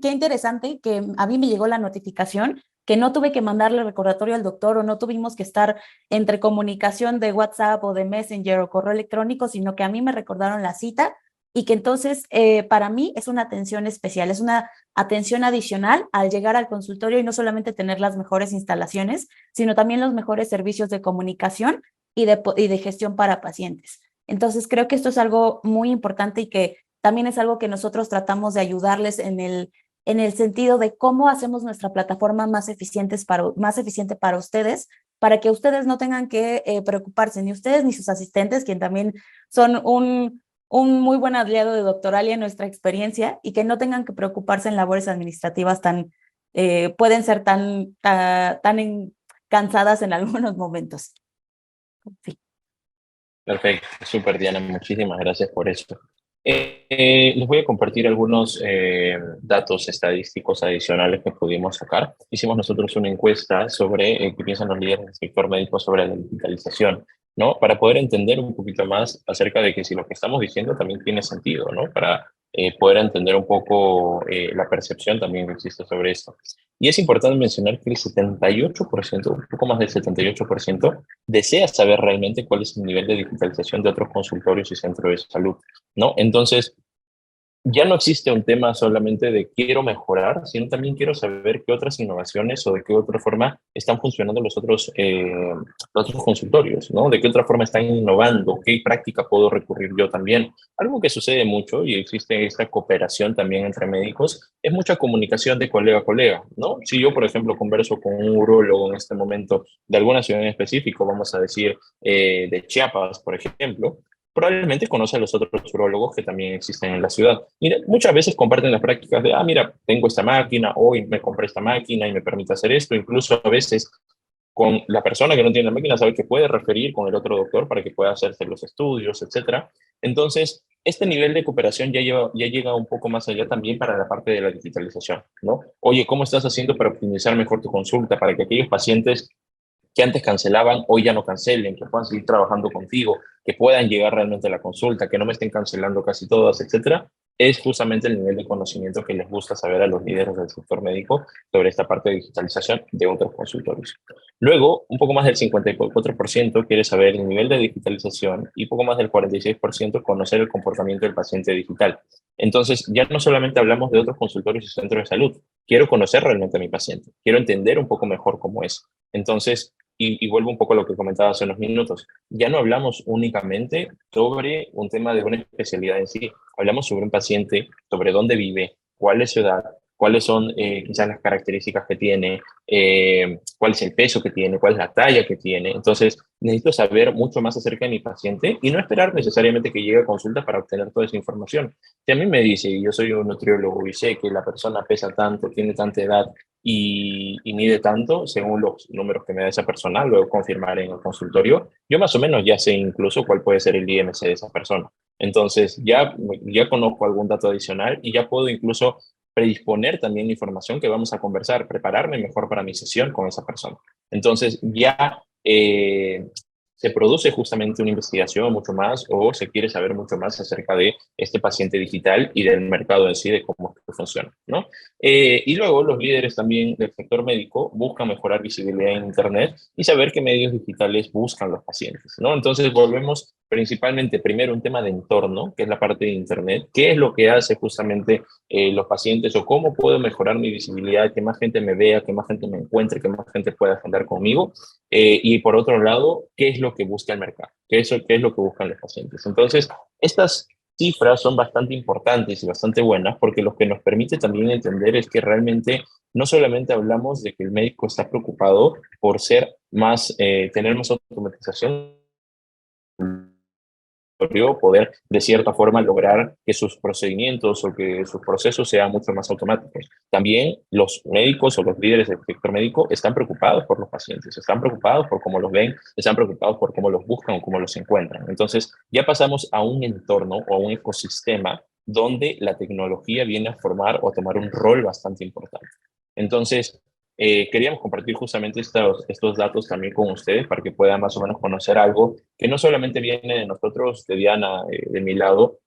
interesante que a mí me llegó la notificación, que no tuve que mandarle recordatorio al doctor o no tuvimos que estar entre comunicación de WhatsApp o de Messenger o correo electrónico, sino que a mí me recordaron la cita y que entonces para mí es una atención especial, es una atención adicional al llegar al consultorio y no solamente tener las mejores instalaciones, sino también los mejores servicios de comunicación y de gestión para pacientes. Entonces creo que esto es algo muy importante y que también es algo que nosotros tratamos de ayudarles en el sentido de cómo hacemos nuestra plataforma más eficiente para ustedes, para que ustedes no tengan que preocuparse, ni ustedes ni sus asistentes, quien también son un muy buen aliado de Doctoralia en nuestra experiencia, y que no tengan que preocuparse en labores administrativas pueden ser tan cansadas en algunos momentos. Sí. Perfecto, súper Diana, muchísimas gracias por eso. Les voy a compartir algunos datos estadísticos adicionales que pudimos sacar. Hicimos nosotros una encuesta sobre qué piensan los líderes del sector médico sobre la digitalización, ¿no? Para poder entender un poquito más acerca de que si lo que estamos diciendo también tiene sentido, ¿no? Para poder entender un poco la percepción también que existe sobre esto. Y es importante mencionar que el 78%, un poco más del 78%, desea saber realmente cuál es el nivel de digitalización de otros consultorios y centros de salud, ¿no? Entonces, ya no existe un tema solamente de quiero mejorar, sino también quiero saber qué otras innovaciones o de qué otra forma están funcionando los otros consultorios, ¿no? De qué otra forma están innovando, qué práctica puedo recurrir yo también. Algo que sucede mucho y existe esta cooperación también entre médicos es mucha comunicación de colega a colega, ¿no? Si yo, por ejemplo, converso con un urólogo en este momento de alguna ciudad en específico, vamos a decir de Chiapas, por ejemplo, probablemente conoce a los otros urólogos que también existen en la ciudad. Mira, muchas veces comparten las prácticas de, mira, tengo esta máquina, hoy me compré esta máquina y me permite hacer esto. Incluso a veces con la persona que no tiene la máquina sabe que puede referir con el otro doctor para que pueda hacerse los estudios, etcétera. Entonces, este nivel de cooperación ya llega un poco más allá también para la parte de la digitalización, ¿no? Oye, ¿cómo estás haciendo para optimizar mejor tu consulta, para que aquellos pacientes que antes cancelaban, hoy ya no cancelen, que puedan seguir trabajando contigo, que puedan llegar realmente a la consulta, que no me estén cancelando casi todas, etcétera? Es justamente el nivel de conocimiento que les gusta saber a los líderes del sector médico sobre esta parte de digitalización de otros consultorios. Luego, un poco más del 54% quiere saber el nivel de digitalización y poco más del 46% conocer el comportamiento del paciente digital. Entonces, ya no solamente hablamos de otros consultorios y centros de salud, quiero conocer realmente a mi paciente, quiero entender un poco mejor cómo es. Entonces, y vuelvo un poco a lo que comentaba hace unos minutos, ya no hablamos únicamente sobre un tema de una especialidad en sí, hablamos sobre un paciente, sobre dónde vive, cuál es su edad, cuáles son quizás las características que tiene, cuál es el peso que tiene, cuál es la talla que tiene. Entonces, necesito saber mucho más acerca de mi paciente y no esperar necesariamente que llegue a consulta para obtener toda esa información. Si a mí me dice, y yo soy un nutriólogo y sé que la persona pesa tanto, tiene tanta edad, y mide tanto según los números que me da esa persona, luego confirmar en el consultorio. Yo más o menos ya sé incluso cuál puede ser el IMC de esa persona. Entonces ya conozco algún dato adicional y ya puedo incluso predisponer también información que vamos a conversar, prepararme mejor para mi sesión con esa persona. Entonces ya se produce justamente una investigación mucho más o se quiere saber mucho más acerca de este paciente digital y del mercado en sí, de cómo funciona, ¿no? Y luego los líderes también del sector médico buscan mejorar visibilidad en Internet y saber qué medios digitales buscan los pacientes, ¿no? Entonces volvemos principalmente primero un tema de entorno, que es la parte de Internet, qué es lo que hace justamente los pacientes o cómo puedo mejorar mi visibilidad, que más gente me vea, que más gente me encuentre, que más gente pueda agendar conmigo. Y por otro lado, ¿qué es lo que busca el mercado? ¿Qué es lo que buscan los pacientes? Entonces, estas cifras son bastante importantes y bastante buenas porque lo que nos permite también entender es que realmente no solamente hablamos de que el médico está preocupado por ser más, tener más automatización, poder de cierta forma lograr que sus procedimientos o que sus procesos sean mucho más automáticos. También los médicos o los líderes del sector médico están preocupados por los pacientes, están preocupados por cómo los ven, están preocupados por cómo los buscan o cómo los encuentran. Entonces ya pasamos a un entorno o a un ecosistema donde la tecnología viene a formar o a tomar un rol bastante importante. Entonces, queríamos compartir justamente estos datos también con ustedes para que puedan más o menos conocer algo que no solamente viene de nosotros, de Diana, de mi lado,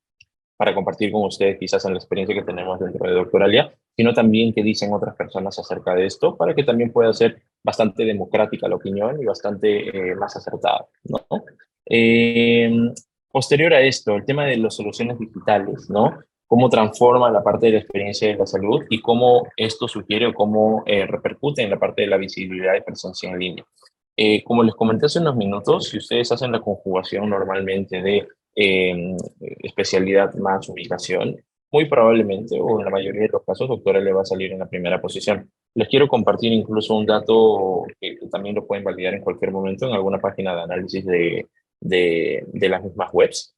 para compartir con ustedes quizás en la experiencia que tenemos dentro de Doctoralia, sino también qué dicen otras personas acerca de esto, para que también pueda ser bastante democrática la opinión y bastante más acertada, ¿no? Eh, Posterior a esto, el tema de las soluciones digitales, ¿no? Cómo transforma la parte de la experiencia de la salud y cómo esto sugiere o cómo repercute en la parte de la visibilidad y presencia en línea. Como les comenté hace unos minutos, si ustedes hacen la conjugación normalmente de especialidad más ubicación, muy probablemente, o en la mayoría de los casos, doctora le va a salir en la primera posición. Les quiero compartir incluso un dato que también lo pueden validar en cualquier momento en alguna página de análisis de las mismas webs.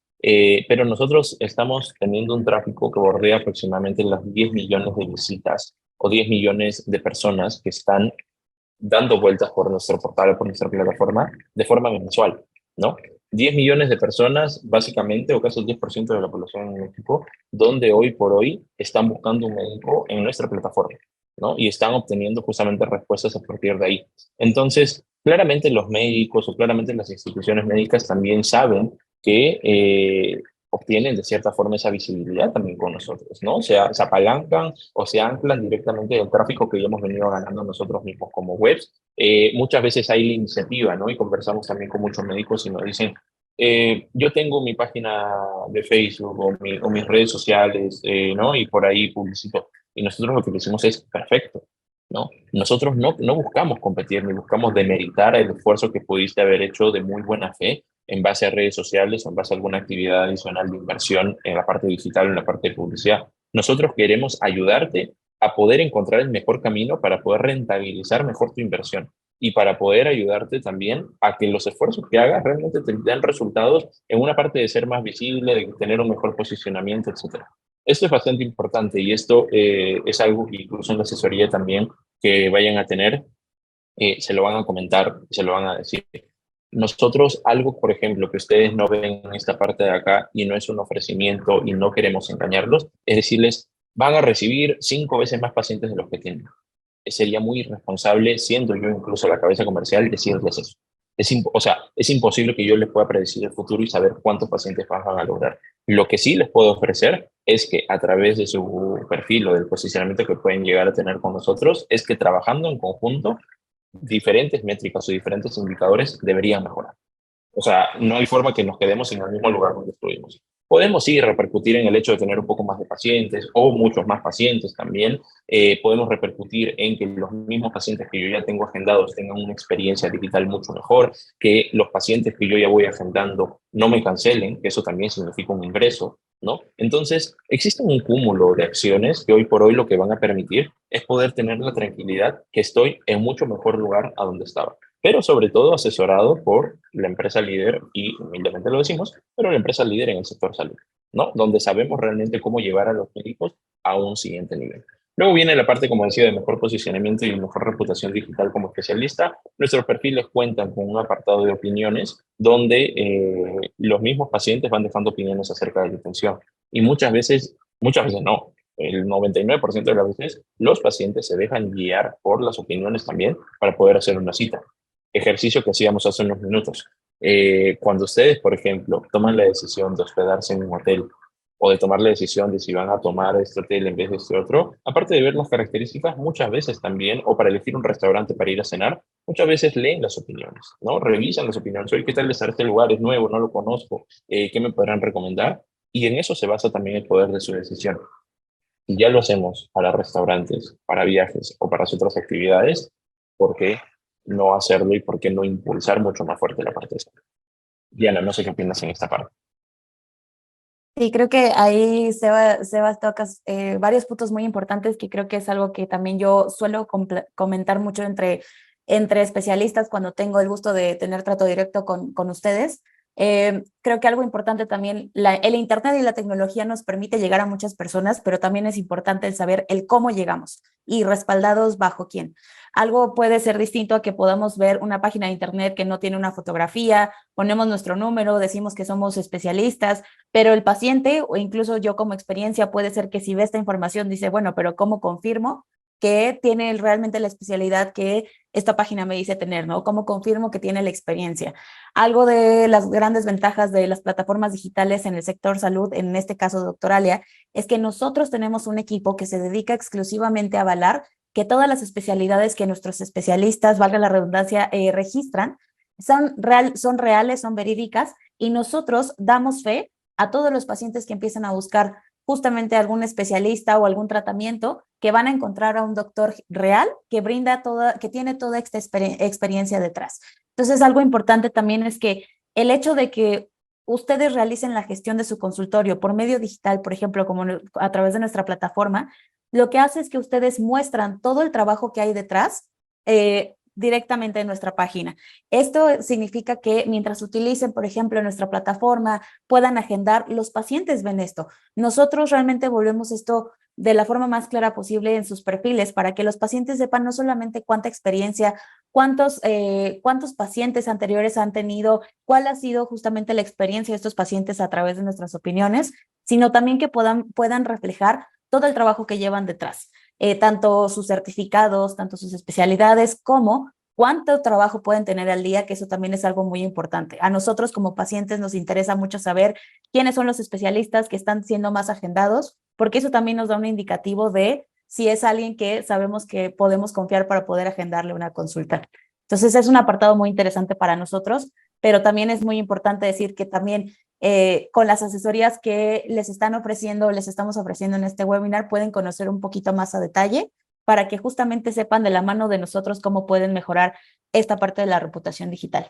Pero nosotros estamos teniendo un tráfico que bordea aproximadamente las 10 millones de visitas o 10 millones de personas que están dando vueltas por nuestro portal o por nuestra plataforma de forma mensual, ¿no? 10 millones de personas, básicamente, o casi el 10% de la población en México, donde hoy por hoy están buscando un médico en nuestra plataforma, ¿no? Y están obteniendo justamente respuestas a partir de ahí. Entonces, claramente los médicos o claramente las instituciones médicas también saben que obtienen de cierta forma esa visibilidad también con nosotros, ¿no? O sea, se apalancan o se anclan directamente del tráfico que ya hemos venido ganando nosotros mismos como webs. Muchas veces hay la iniciativa, ¿no? Y conversamos también con muchos médicos y nos dicen, yo tengo mi página de Facebook o mis redes sociales, ¿no? Y por ahí publicito. Y nosotros lo que decimos es, perfecto, ¿no? Nosotros no buscamos competir ni buscamos demeritar el esfuerzo que pudiste haber hecho de muy buena fe en base a redes sociales o en base a alguna actividad adicional de inversión en la parte digital o en la parte de publicidad. Nosotros queremos ayudarte a poder encontrar el mejor camino para poder rentabilizar mejor tu inversión y para poder ayudarte también a que los esfuerzos que hagas realmente te den resultados en una parte de ser más visible, de tener un mejor posicionamiento, etcétera. Esto es bastante importante y esto es algo que incluso en la asesoría también que vayan a tener, se lo van a comentar, se lo van a decir. Nosotros, algo, por ejemplo, que ustedes no ven en esta parte de acá y no es un ofrecimiento y no queremos engañarlos, es decirles, van a recibir 5 veces más pacientes de los que tienen. Sería muy irresponsable, siendo yo incluso la cabeza comercial, decirles eso. O sea, es imposible que yo les pueda predecir el futuro y saber cuántos pacientes van a lograr. Lo que sí les puedo ofrecer es que a través de su perfil o del posicionamiento que pueden llegar a tener con nosotros, es que trabajando en conjunto, diferentes métricas o diferentes indicadores deberían mejorar. O sea, no hay forma que nos quedemos en el mismo lugar donde estuvimos. Podemos sí repercutir en el hecho de tener un poco más de pacientes o muchos más pacientes también. Podemos repercutir en que los mismos pacientes que yo ya tengo agendados tengan una experiencia digital mucho mejor, que los pacientes que yo ya voy agendando no me cancelen, que eso también significa un ingreso, ¿no? Entonces, existe un cúmulo de acciones que hoy por hoy lo que van a permitir es poder tener la tranquilidad que estoy en mucho mejor lugar a donde estaba, pero sobre todo asesorado por la empresa líder, y humildemente lo decimos, pero la empresa líder en el sector salud, ¿no? Donde sabemos realmente cómo llevar a los médicos a un siguiente nivel. Luego viene la parte, como decía, de mejor posicionamiento y mejor reputación digital como especialista. Nuestros perfiles cuentan con un apartado de opiniones donde los mismos pacientes van dejando opiniones acerca de la atención. Y muchas veces no, el 99% de las veces los pacientes se dejan guiar por las opiniones también para poder hacer una cita. Ejercicio que hacíamos hace unos minutos. Cuando ustedes, por ejemplo, toman la decisión de hospedarse en un hotel o de tomar la decisión de si van a tomar este hotel en vez de este otro, aparte de ver las características, muchas veces también, o para elegir un restaurante para ir a cenar, muchas veces leen las opiniones, ¿no? Revisan las opiniones. Oye, ¿qué tal estar este lugar? Es nuevo, no lo conozco. ¿Qué me podrán recomendar? Y en eso se basa también el poder de su decisión. Si ya lo hacemos para restaurantes, para viajes o para otras actividades, ¿por qué no hacerlo y por qué no impulsar mucho más fuerte la parte de salud? Diana, no sé qué opinas en esta parte. Sí, creo que ahí Sebas tocas varios puntos muy importantes que creo que es algo que también yo suelo comentar mucho entre especialistas cuando tengo el gusto de tener trato directo con ustedes. Creo que algo importante también, el Internet y la tecnología nos permite llegar a muchas personas, pero también es importante el saber el cómo llegamos y respaldados bajo quién. Algo puede ser distinto a que podamos ver una página de Internet que no tiene una fotografía, ponemos nuestro número, decimos que somos especialistas, pero el paciente o incluso yo como experiencia puede ser que si ve esta información dice, bueno, pero ¿cómo confirmo que tiene realmente la especialidad que esta página me dice tener, ¿no? ¿Cómo confirmo que tiene la experiencia? Algo de las grandes ventajas de las plataformas digitales en el sector salud, en este caso Doctoralia, es que nosotros tenemos un equipo que se dedica exclusivamente a avalar que todas las especialidades que nuestros especialistas, valga la redundancia, registran, son reales, son verídicas, y nosotros damos fe a todos los pacientes que empiezan a buscar justamente algún especialista o algún tratamiento, que van a encontrar a un doctor real que que tiene toda esta experiencia detrás. Entonces, algo importante también es que el hecho de que ustedes realicen la gestión de su consultorio por medio digital, por ejemplo, como a través de nuestra plataforma, lo que hace es que ustedes muestran todo el trabajo que hay detrás directamente en nuestra página. Esto significa que mientras utilicen, por ejemplo, nuestra plataforma, puedan agendar, los pacientes ven esto. Nosotros realmente volvemos esto de la forma más clara posible en sus perfiles para que los pacientes sepan no solamente cuánta experiencia, cuántos pacientes anteriores han tenido, cuál ha sido justamente la experiencia de estos pacientes a través de nuestras opiniones, sino también que puedan reflejar todo el trabajo que llevan detrás. Tanto sus certificados, tanto sus especialidades, como cuánto trabajo pueden tener al día, que eso también es algo muy importante. A nosotros como pacientes nos interesa mucho saber quiénes son los especialistas que están siendo más agendados, porque eso también nos da un indicativo de si es alguien que sabemos que podemos confiar para poder agendarle una consulta. Entonces es un apartado muy interesante para nosotros, pero también es muy importante decir que también con las asesorías que les estamos ofreciendo en este webinar, pueden conocer un poquito más a detalle para que justamente sepan de la mano de nosotros cómo pueden mejorar esta parte de la reputación digital.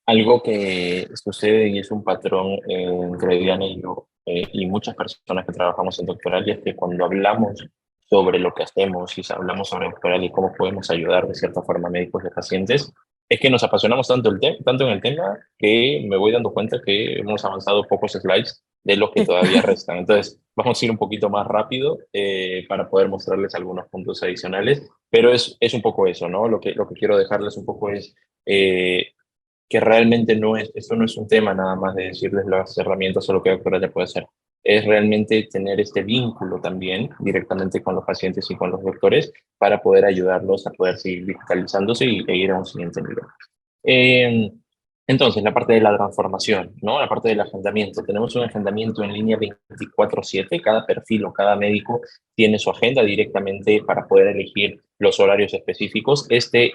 Algo que sucede y es un patrón entre Diana y yo y muchas personas que trabajamos en Doctoralia es que cuando hablamos sobre lo que hacemos y hablamos sobre Doctoralia y cómo podemos ayudar de cierta forma a médicos y pacientes, es que nos apasionamos tanto en el tema que me voy dando cuenta que hemos avanzado pocos slides de los que todavía restan. Entonces, vamos a ir un poquito más rápido para poder mostrarles algunos puntos adicionales, pero es un poco eso, ¿no? Lo que quiero dejarles un poco es que realmente esto no es un tema nada más de decirles las herramientas o lo que Doctoralia puede hacer. Es realmente tener este vínculo también directamente con los pacientes y con los doctores para poder ayudarlos a poder seguir digitalizándose e ir a un siguiente nivel. Eh, entonces, la parte de la transformación, ¿no? La parte del agendamiento. Tenemos un agendamiento en línea 24/7. Cada perfil o cada médico tiene su agenda directamente para poder elegir los horarios específicos. Estos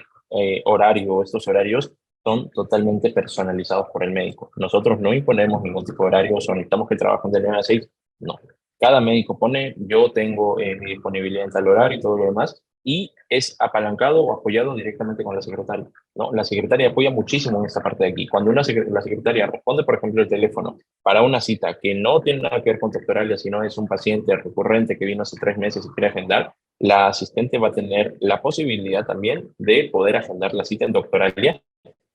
horarios son totalmente personalizados por el médico. Nosotros no imponemos ningún tipo de horario, o necesitamos que trabajen de 9 a 6. No. Cada médico pone, yo tengo mi disponibilidad en tal horario y todo lo demás, y es apalancado o apoyado directamente con la secretaria, ¿no? La secretaria apoya muchísimo en esta parte de aquí. Cuando la secretaria responde, por ejemplo, el teléfono para una cita que no tiene nada que ver con Doctoralia, sino es un paciente recurrente que vino hace 3 meses y quiere agendar, la asistente va a tener la posibilidad también de poder agendar la cita en Doctoralia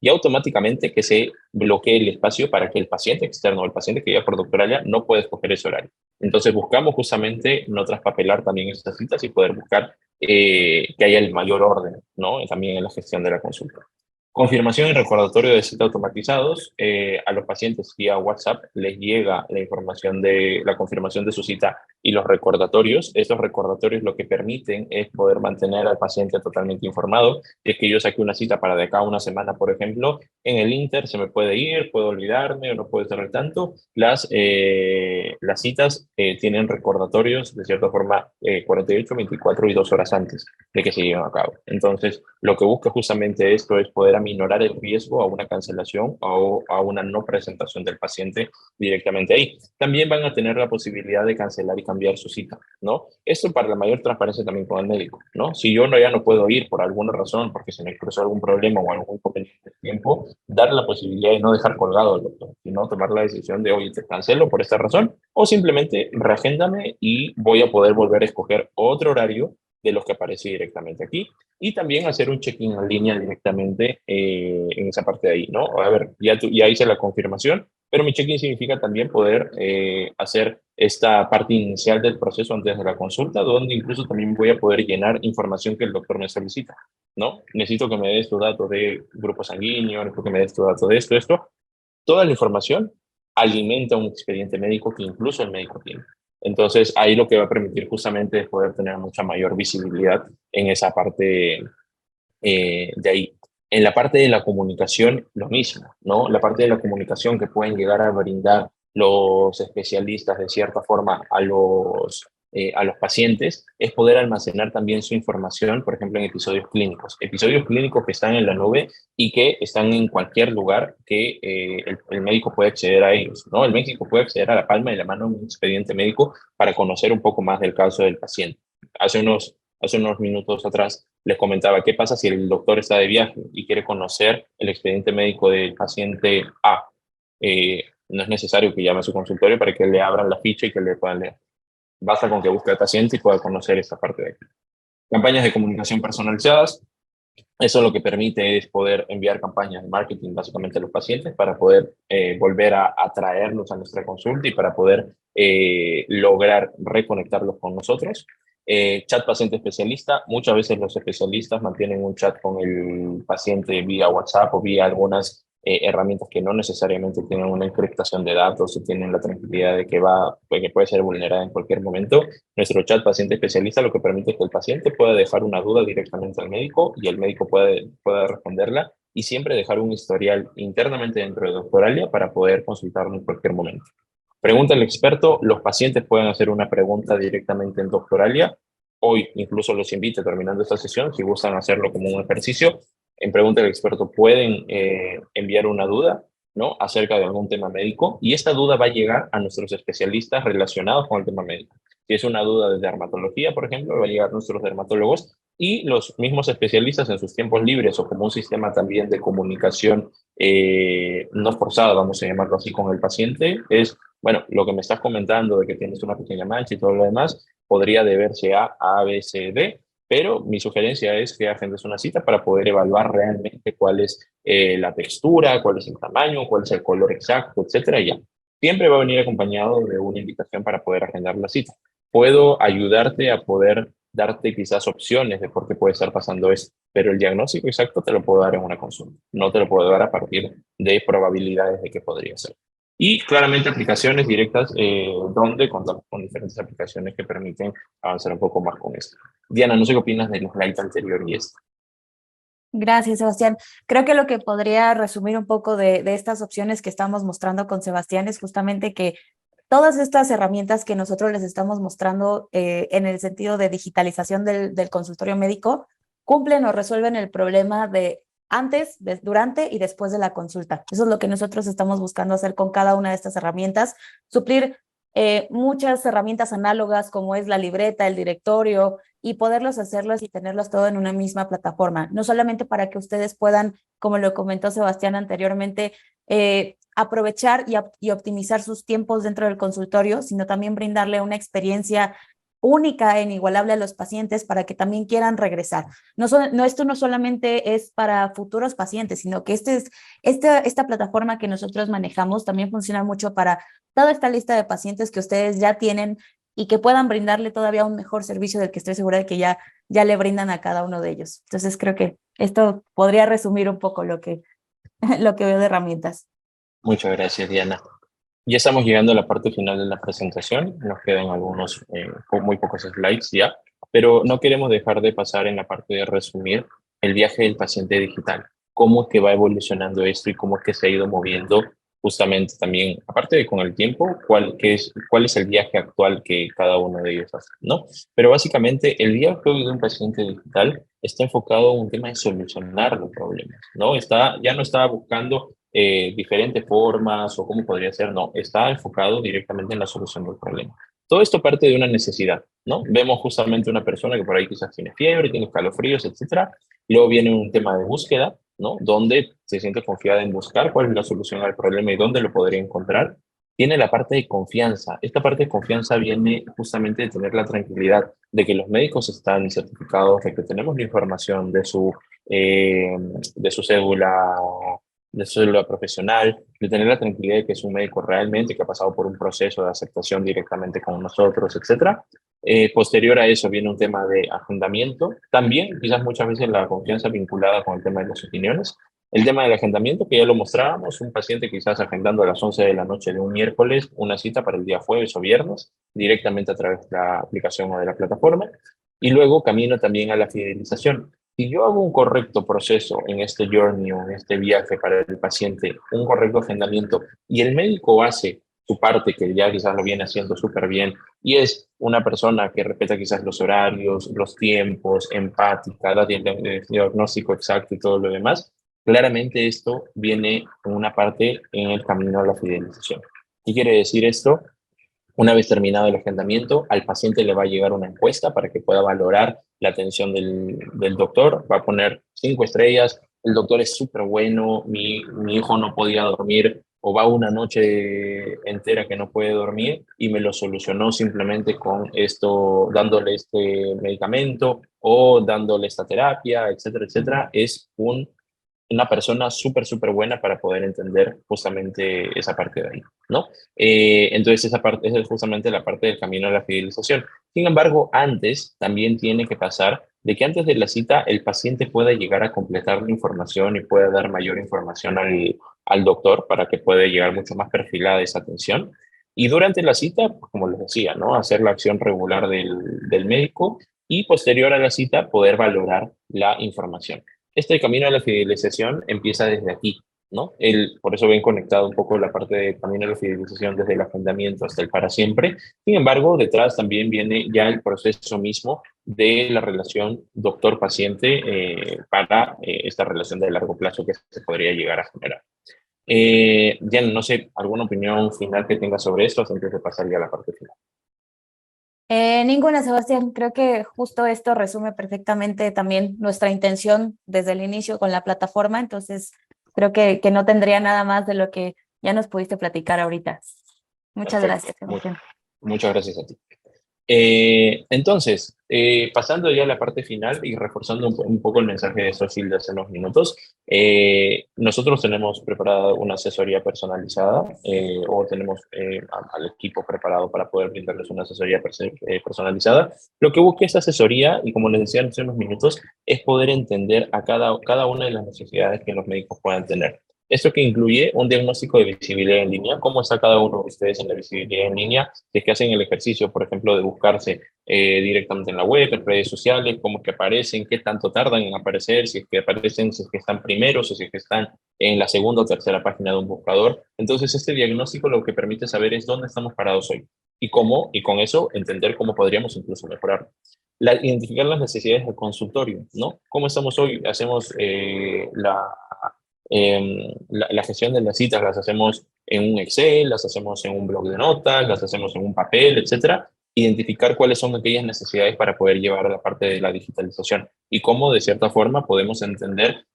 y automáticamente que se bloquee el espacio para que el paciente externo o el paciente que llega por Doctoralia no pueda escoger ese horario. Entonces buscamos justamente no traspapelar también estas citas y poder buscar que haya el mayor orden, ¿no? También en la gestión de la consulta. Confirmación y recordatorio de cita automatizados. A los pacientes vía WhatsApp les llega la información de la confirmación de su cita y los recordatorios. Estos recordatorios lo que permiten es poder mantener al paciente totalmente informado. Si es que yo saqué una cita para de acá a una semana, por ejemplo, en el Inter se me puede ir, puedo olvidarme o no puedo estar al tanto. Las citas tienen recordatorios de cierta forma 48, 24 y 2 horas antes de que se lleven a cabo. Entonces, lo que busca justamente esto es poder aminorar el riesgo a una cancelación o a una no presentación del paciente directamente ahí. También van a tener la posibilidad de cancelar y cambiar su cita, ¿no? Esto para la mayor transparencia también con el médico, ¿no? Si yo ya no puedo ir por alguna razón, porque se me cruzó algún problema o algún inconveniente de tiempo, dar la posibilidad de no dejar colgado al doctor, sino tomar la decisión de, oye, te cancelo por esta razón, o simplemente reagéndame y voy a poder volver a escoger otro horario de los que aparece directamente aquí, y también hacer un check-in en línea directamente en esa parte de ahí, ¿no? A ver, ya hice la confirmación, pero mi check-in significa también poder hacer esta parte inicial del proceso antes de la consulta, donde incluso también voy a poder llenar información que el doctor me solicita, ¿no? Necesito que me des tus datos de grupo sanguíneo, necesito que me des tus datos de esto. Toda la información alimenta un expediente médico que incluso el médico tiene. Entonces, ahí lo que va a permitir justamente es poder tener mucha mayor visibilidad en esa parte de ahí. En la parte de la comunicación, lo mismo, ¿no? La parte de la comunicación que pueden llegar a brindar los especialistas de cierta forma a los pacientes es poder almacenar también su información, por ejemplo, en episodios clínicos que están en la nube y que están en cualquier lugar que el médico puede acceder a ellos, ¿no? El médico puede acceder a la palma de la mano en un expediente médico para conocer un poco más del caso del paciente. Hace unos minutos atrás les comentaba qué pasa si el doctor está de viaje y quiere conocer el expediente médico del paciente A. No es necesario que llame a su consultorio para que le abran la ficha y que le puedan leer. Basta con que busque al paciente y pueda conocer esa parte de aquí. Campañas de comunicación personalizadas. Eso lo que permite es poder enviar campañas de marketing básicamente a los pacientes para poder volver a atraerlos a nuestra consulta y para poder lograr reconectarlos con nosotros. Chat paciente especialista. Muchas veces los especialistas mantienen un chat con el paciente vía WhatsApp o vía algunas herramientas que no necesariamente tienen una encriptación de datos y tienen la tranquilidad de que puede ser vulnerada en cualquier momento. Nuestro chat paciente especialista lo que permite es que el paciente pueda dejar una duda directamente al médico y el médico pueda responderla y siempre dejar un historial internamente dentro de Doctoralia para poder consultarlo en cualquier momento. Pregunta al experto, los pacientes pueden hacer una pregunta directamente en Doctoralia. Hoy incluso los invito, terminando esta sesión, si gustan hacerlo como un ejercicio, en Pregunta al experto pueden enviar una duda, ¿no? Acerca de algún tema médico y esta duda va a llegar a nuestros especialistas relacionados con el tema médico. Si es una duda de dermatología, por ejemplo, va a llegar a nuestros dermatólogos y los mismos especialistas en sus tiempos libres o como un sistema también de comunicación no forzada, vamos a llamarlo así, con el paciente, es, bueno, lo que me estás comentando de que tienes una pequeña mancha y todo lo demás, podría deberse a B, C, D, pero mi sugerencia es que agendes una cita para poder evaluar realmente cuál es la textura, cuál es el tamaño, cuál es el color exacto, etcétera, y ya. Siempre va a venir acompañado de una invitación para poder agendar la cita. Puedo ayudarte a poder darte quizás opciones de por qué puede estar pasando esto, pero el diagnóstico exacto te lo puedo dar en una consulta. No te lo puedo dar a partir de probabilidades de que podría ser. Y claramente aplicaciones directas donde contamos con diferentes aplicaciones que permiten avanzar un poco más con esto. Diana, no sé qué opinas del slide anterior y esto. Gracias, Sebastián. Creo que lo que podría resumir un poco de estas opciones que estamos mostrando con Sebastián es justamente que todas estas herramientas que nosotros les estamos mostrando en el sentido de digitalización del consultorio médico cumplen o resuelven el problema de antes, durante y después de la consulta. Eso es lo que nosotros estamos buscando hacer con cada una de estas herramientas, suplir muchas herramientas análogas como es la libreta, el directorio y poderlos hacerlos y tenerlos todo en una misma plataforma. No solamente para que ustedes puedan, como lo comentó Sebastián anteriormente, aprovechar y optimizar sus tiempos dentro del consultorio, sino también brindarle una experiencia única e inigualable a los pacientes para que también quieran regresar. Esto no solamente es para futuros pacientes, sino que esta plataforma que nosotros manejamos también funciona mucho para toda esta lista de pacientes que ustedes ya tienen y que puedan brindarle todavía un mejor servicio del que estoy segura de que ya le brindan a cada uno de ellos. Entonces creo que esto podría resumir un poco lo que veo de herramientas. Muchas gracias, Diana. Ya estamos llegando a la parte final de la presentación. Nos quedan algunos, muy pocos slides ya, pero no queremos dejar de pasar en la parte de resumir el viaje del paciente digital. Cómo es que va evolucionando esto y cómo es que se ha ido moviendo justamente también, aparte de con el tiempo, cuál es el viaje actual que cada uno de ellos hace, ¿no? Pero básicamente el viaje hoy de un paciente digital está enfocado en un tema de solucionar los problemas, ¿no? Ya no está buscando diferentes formas o cómo podría ser, no, está enfocado directamente en la solución del problema. Todo esto parte de una necesidad, ¿no? Vemos justamente una persona que por ahí quizás tiene fiebre, tiene escalofríos, etcétera. Luego viene un tema de búsqueda, ¿no? Donde se siente confiada en buscar cuál es la solución al problema y dónde lo podría encontrar. Tiene la parte de confianza. Esta parte de confianza viene justamente de tener la tranquilidad de que los médicos están certificados, de que tenemos la información de su cédula profesional, de tener la tranquilidad de que es un médico realmente que ha pasado por un proceso de aceptación directamente con nosotros, etcétera. Posterior a eso viene un tema de agendamiento, también quizás muchas veces la confianza vinculada con el tema de las opiniones. El tema del agendamiento, que ya lo mostrábamos, un paciente quizás agendando a las 11 de la noche de un miércoles una cita para el día jueves o viernes, directamente a través de la aplicación o de la plataforma. Y luego camino también a la fidelización. Si yo hago un correcto proceso en este journey o en este viaje para el paciente, un correcto agendamiento, y el médico hace su parte, que ya quizás lo viene haciendo súper bien, y es una persona que respeta quizás los horarios, los tiempos, empática, da el diagnóstico exacto y todo lo demás, claramente esto viene en una parte en el camino a la fidelización. ¿Qué quiere decir esto? Una vez terminado el agendamiento, al paciente le va a llegar una encuesta para que pueda valorar la atención del doctor. Va a poner 5 estrellas, el doctor es súper bueno, mi hijo no podía dormir o va una noche entera que no puede dormir y me lo solucionó simplemente con esto, dándole este medicamento o dándole esta terapia, etcétera, etcétera. Es una persona súper, súper buena para poder entender justamente esa parte de ahí, ¿no? Entonces, esa es justamente la parte del camino a la fidelización. Sin embargo, antes también tiene que pasar de que antes de la cita el paciente pueda llegar a completar la información y pueda dar mayor información al doctor para que pueda llegar mucho más perfilada esa atención. Y durante la cita, pues, como les decía, ¿no? Hacer la acción regular del médico y posterior a la cita poder valorar la información. Este camino a la fidelización empieza desde aquí, ¿no? Por eso ven conectado un poco la parte de camino a la fidelización desde el agendamiento hasta el para siempre. Sin embargo, detrás también viene ya el proceso mismo de la relación doctor-paciente para esta relación de largo plazo que se podría llegar a generar. Diana, no sé, ¿alguna opinión final que tengas sobre esto antes de pasar ya a la parte final? Ninguna, Sebastián. Creo que justo esto resume perfectamente también nuestra intención desde el inicio con la plataforma. Entonces, creo que no tendría nada más de lo que ya nos pudiste platicar ahorita. Muchas Perfecto. gracias, Sebastián. Muchas gracias a ti. Entonces, pasando ya a la parte final y reforzando un poco el mensaje de Sophie de hace unos minutos, nosotros tenemos preparada una asesoría personalizada o tenemos al equipo preparado para poder brindarles una asesoría personalizada. Lo que busca esta asesoría, y como les decía hace unos minutos, es poder entender a cada una de las necesidades que los médicos puedan tener. Esto que incluye un diagnóstico de visibilidad en línea, cómo está cada uno de ustedes en la visibilidad en línea, si es que hacen el ejercicio, por ejemplo, de buscarse directamente en la web, en redes sociales, cómo es que aparecen, qué tanto tardan en aparecer, si es que aparecen, si es que están primeros o si es que están en la segunda o tercera página de un buscador. Entonces, este diagnóstico lo que permite saber es dónde estamos parados hoy y cómo, y con eso entender cómo podríamos incluso mejorar. Identificar las necesidades del consultorio, ¿no? ¿Cómo estamos hoy? Hacemos la gestión de las citas las hacemos en un Excel, las hacemos en un blog de notas, las hacemos en un papel, etcétera. Identificar cuáles son aquellas necesidades para poder llevar a la parte de la digitalización y cómo, de cierta forma, podemos entender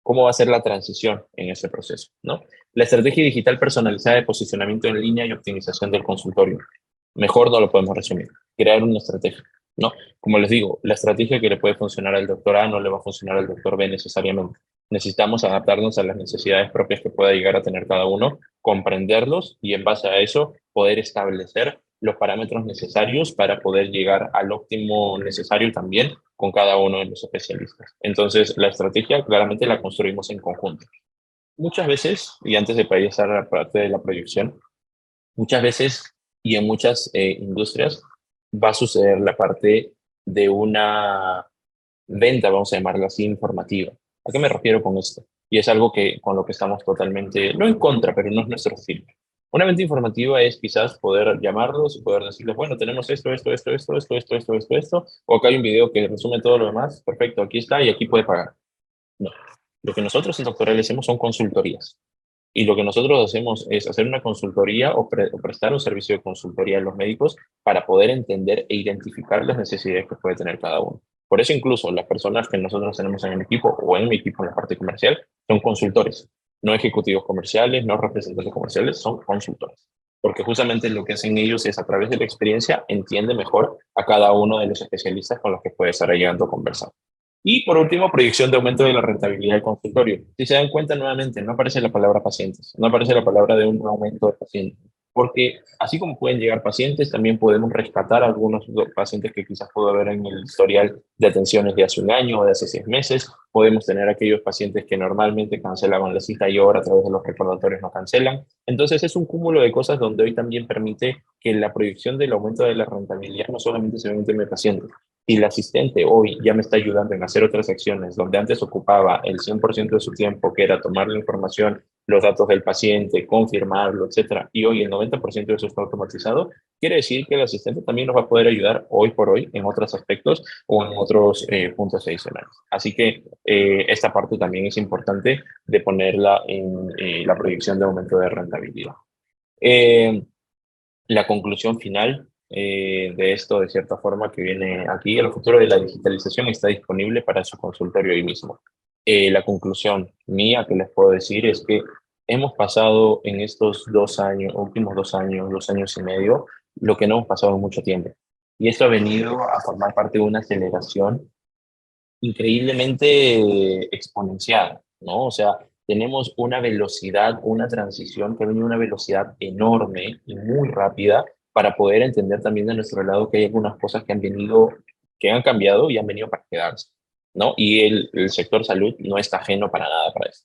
cómo va a ser la transición en ese proceso, ¿no? La estrategia digital personalizada de posicionamiento en línea y optimización del consultorio. Mejor no lo podemos resumir. Crear una estrategia, ¿no? Como les digo, la estrategia que le puede funcionar al doctor A no le va a funcionar al doctor B necesariamente. Necesitamos adaptarnos a las necesidades propias que pueda llegar a tener cada uno, comprenderlos y en base a eso poder establecer los parámetros necesarios para poder llegar al óptimo necesario también con cada uno de los especialistas. Entonces, la estrategia claramente la construimos en conjunto. Muchas veces, y antes de pasar a la parte de la proyección, muchas veces y en muchas industrias va a suceder la parte de una venta, vamos a llamarla así, informativa. ¿A qué me refiero con esto? Y es algo que con lo que estamos totalmente, no en contra, pero no es nuestro estilo. Una venta informativa es quizás poder llamarlos y poder decirles, bueno, tenemos esto, o acá hay un video que resume todo lo demás, perfecto, aquí está y aquí puede pagar. No, lo que nosotros en Doctoral hacemos son consultorías. Y lo que nosotros hacemos es hacer una consultoría o prestar un servicio de consultoría a los médicos para poder entender e identificar las necesidades que puede tener cada uno. Por eso incluso las personas que nosotros tenemos en el equipo o en mi equipo en la parte comercial son consultores, no ejecutivos comerciales, no representantes comerciales, son consultores. Porque justamente lo que hacen ellos es a través de la experiencia entiende mejor a cada uno de los especialistas con los que puede estar llegando a conversar. Y por último, proyección de aumento de la rentabilidad del consultorio. Si se dan cuenta nuevamente, no aparece la palabra pacientes, no aparece la palabra de un aumento de pacientes, porque así como pueden llegar pacientes, también podemos rescatar algunos pacientes que quizás pudo haber en el historial de atenciones de hace un año o de hace 6 meses. Podemos tener aquellos pacientes que normalmente cancelaban la cita y ahora a través de los recordatorios no cancelan. Entonces es un cúmulo de cosas donde hoy también permite que la proyección del aumento de la rentabilidad no solamente se ve en tema de pacientes. Si el asistente hoy ya me está ayudando en hacer otras acciones donde antes ocupaba el 100% de su tiempo, que era tomar la información, los datos del paciente, confirmarlo, etcétera, y hoy el 90% de eso está automatizado, quiere decir que el asistente también nos va a poder ayudar hoy por hoy en otros aspectos o en otros puntos adicionales. Así que esta parte también es importante de ponerla en la proyección de aumento de rentabilidad. La conclusión final de esto, de cierta forma, que viene aquí, el futuro de la digitalización está disponible para su consultorio hoy mismo. La conclusión mía que les puedo decir es que hemos pasado en estos 2 años, últimos 2 años, 2 años y medio, lo que no hemos pasado en mucho tiempo. Y esto ha venido a formar parte de una aceleración increíblemente exponencial, ¿no? O sea, tenemos una velocidad, una transición que ha venido a una velocidad enorme y muy rápida para poder entender también de nuestro lado que hay algunas cosas que han venido, que han cambiado y han venido para quedarse, ¿no? Y el sector salud no está ajeno para nada para eso.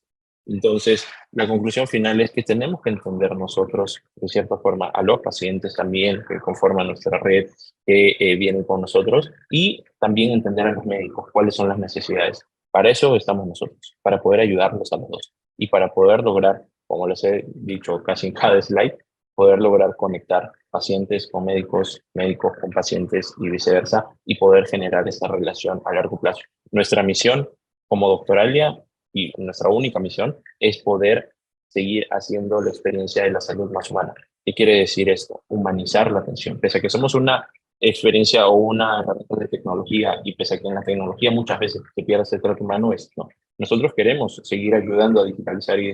Entonces, la conclusión final es que tenemos que entender nosotros, de cierta forma, a los pacientes también que conforman nuestra red, que vienen con nosotros, y también entender a los médicos cuáles son las necesidades. Para eso estamos nosotros, para poder ayudarlos a los dos y para poder lograr, como les he dicho casi en cada slide, poder lograr conectar pacientes con médicos, médicos con pacientes y viceversa, y poder generar esta relación a largo plazo. Nuestra misión como Doctoralia y nuestra única misión es poder seguir haciendo la experiencia de la salud más humana. ¿Qué quiere decir esto? Humanizar la atención. Pese a que somos una experiencia o una herramienta de tecnología y pese a que en la tecnología muchas veces se pierde ese trato humano, es no. Nosotros queremos seguir ayudando a digitalizar y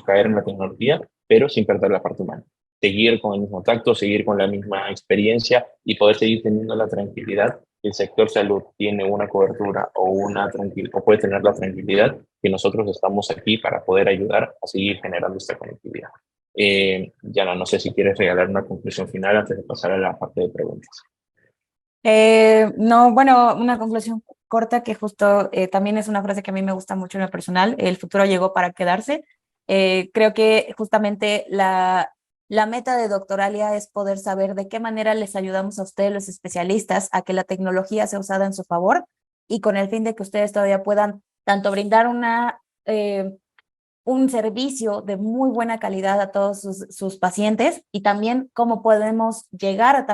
caer en la tecnología, pero sin perder la parte humana. Seguir con el mismo tacto, seguir con la misma experiencia y poder seguir teniendo la tranquilidad que el sector salud tiene una cobertura o puede tener la tranquilidad que nosotros estamos aquí para poder ayudar a seguir generando esta conectividad. Yana, no sé si quieres regalar una conclusión final antes de pasar a la parte de preguntas. No, bueno, una conclusión corta que justo también es una frase que a mí me gusta mucho en lo personal, el futuro llegó para quedarse. Creo que justamente la meta de Doctoralia es poder saber de qué manera les ayudamos a ustedes, los especialistas, a que la tecnología sea usada en su favor y con el fin de que ustedes todavía puedan tanto brindar un servicio de muy buena calidad a todos sus pacientes y también cómo podemos llegar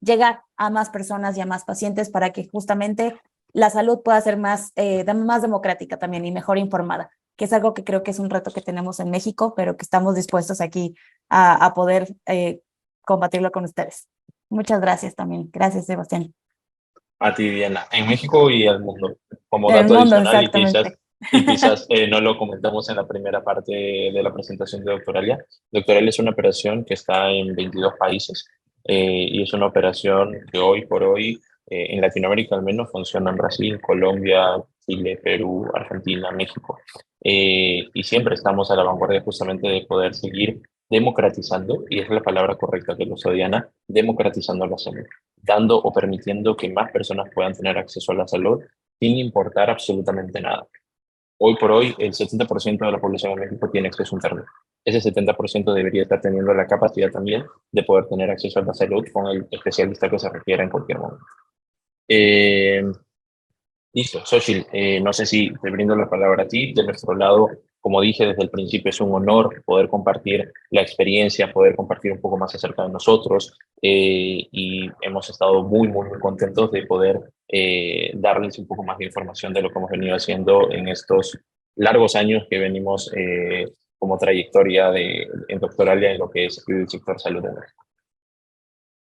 llegar a más personas y a más pacientes para que justamente la salud pueda ser más democrática también y mejor informada, que es algo que creo que es un reto que tenemos en México, pero que estamos dispuestos aquí a poder combatirlo con ustedes. Muchas gracias también. Gracias, Sebastián. A ti, Diana. En México y al mundo. Como El dato mundo, adicional y quizás exactamente. y quizás no lo comentamos en la primera parte de la presentación de Doctoralia. Doctoralia es una operación que está en 22 países y es una operación que hoy por hoy, en Latinoamérica al menos, funciona en Brasil, Colombia, Chile, Perú, Argentina, México. Y siempre estamos a la vanguardia justamente de poder seguir democratizando, y es la palabra correcta que lo usa Diana, democratizando la salud, dando o permitiendo que más personas puedan tener acceso a la salud sin importar absolutamente nada. Hoy por hoy, el 70% de la población de México tiene acceso a Internet. Ese 70% debería estar teniendo la capacidad también de poder tener acceso a la salud con el especialista que se requiera en cualquier momento. Eh, Listo, Xochitl, no sé si te brindo la palabra a ti. De nuestro lado, como dije desde el principio, es un honor poder compartir la experiencia, poder compartir un poco más acerca de nosotros y hemos estado muy, muy, muy contentos de poder darles un poco más de información de lo que hemos venido haciendo en estos largos años que venimos como trayectoria en Doctoralia en lo que es el sector salud en México.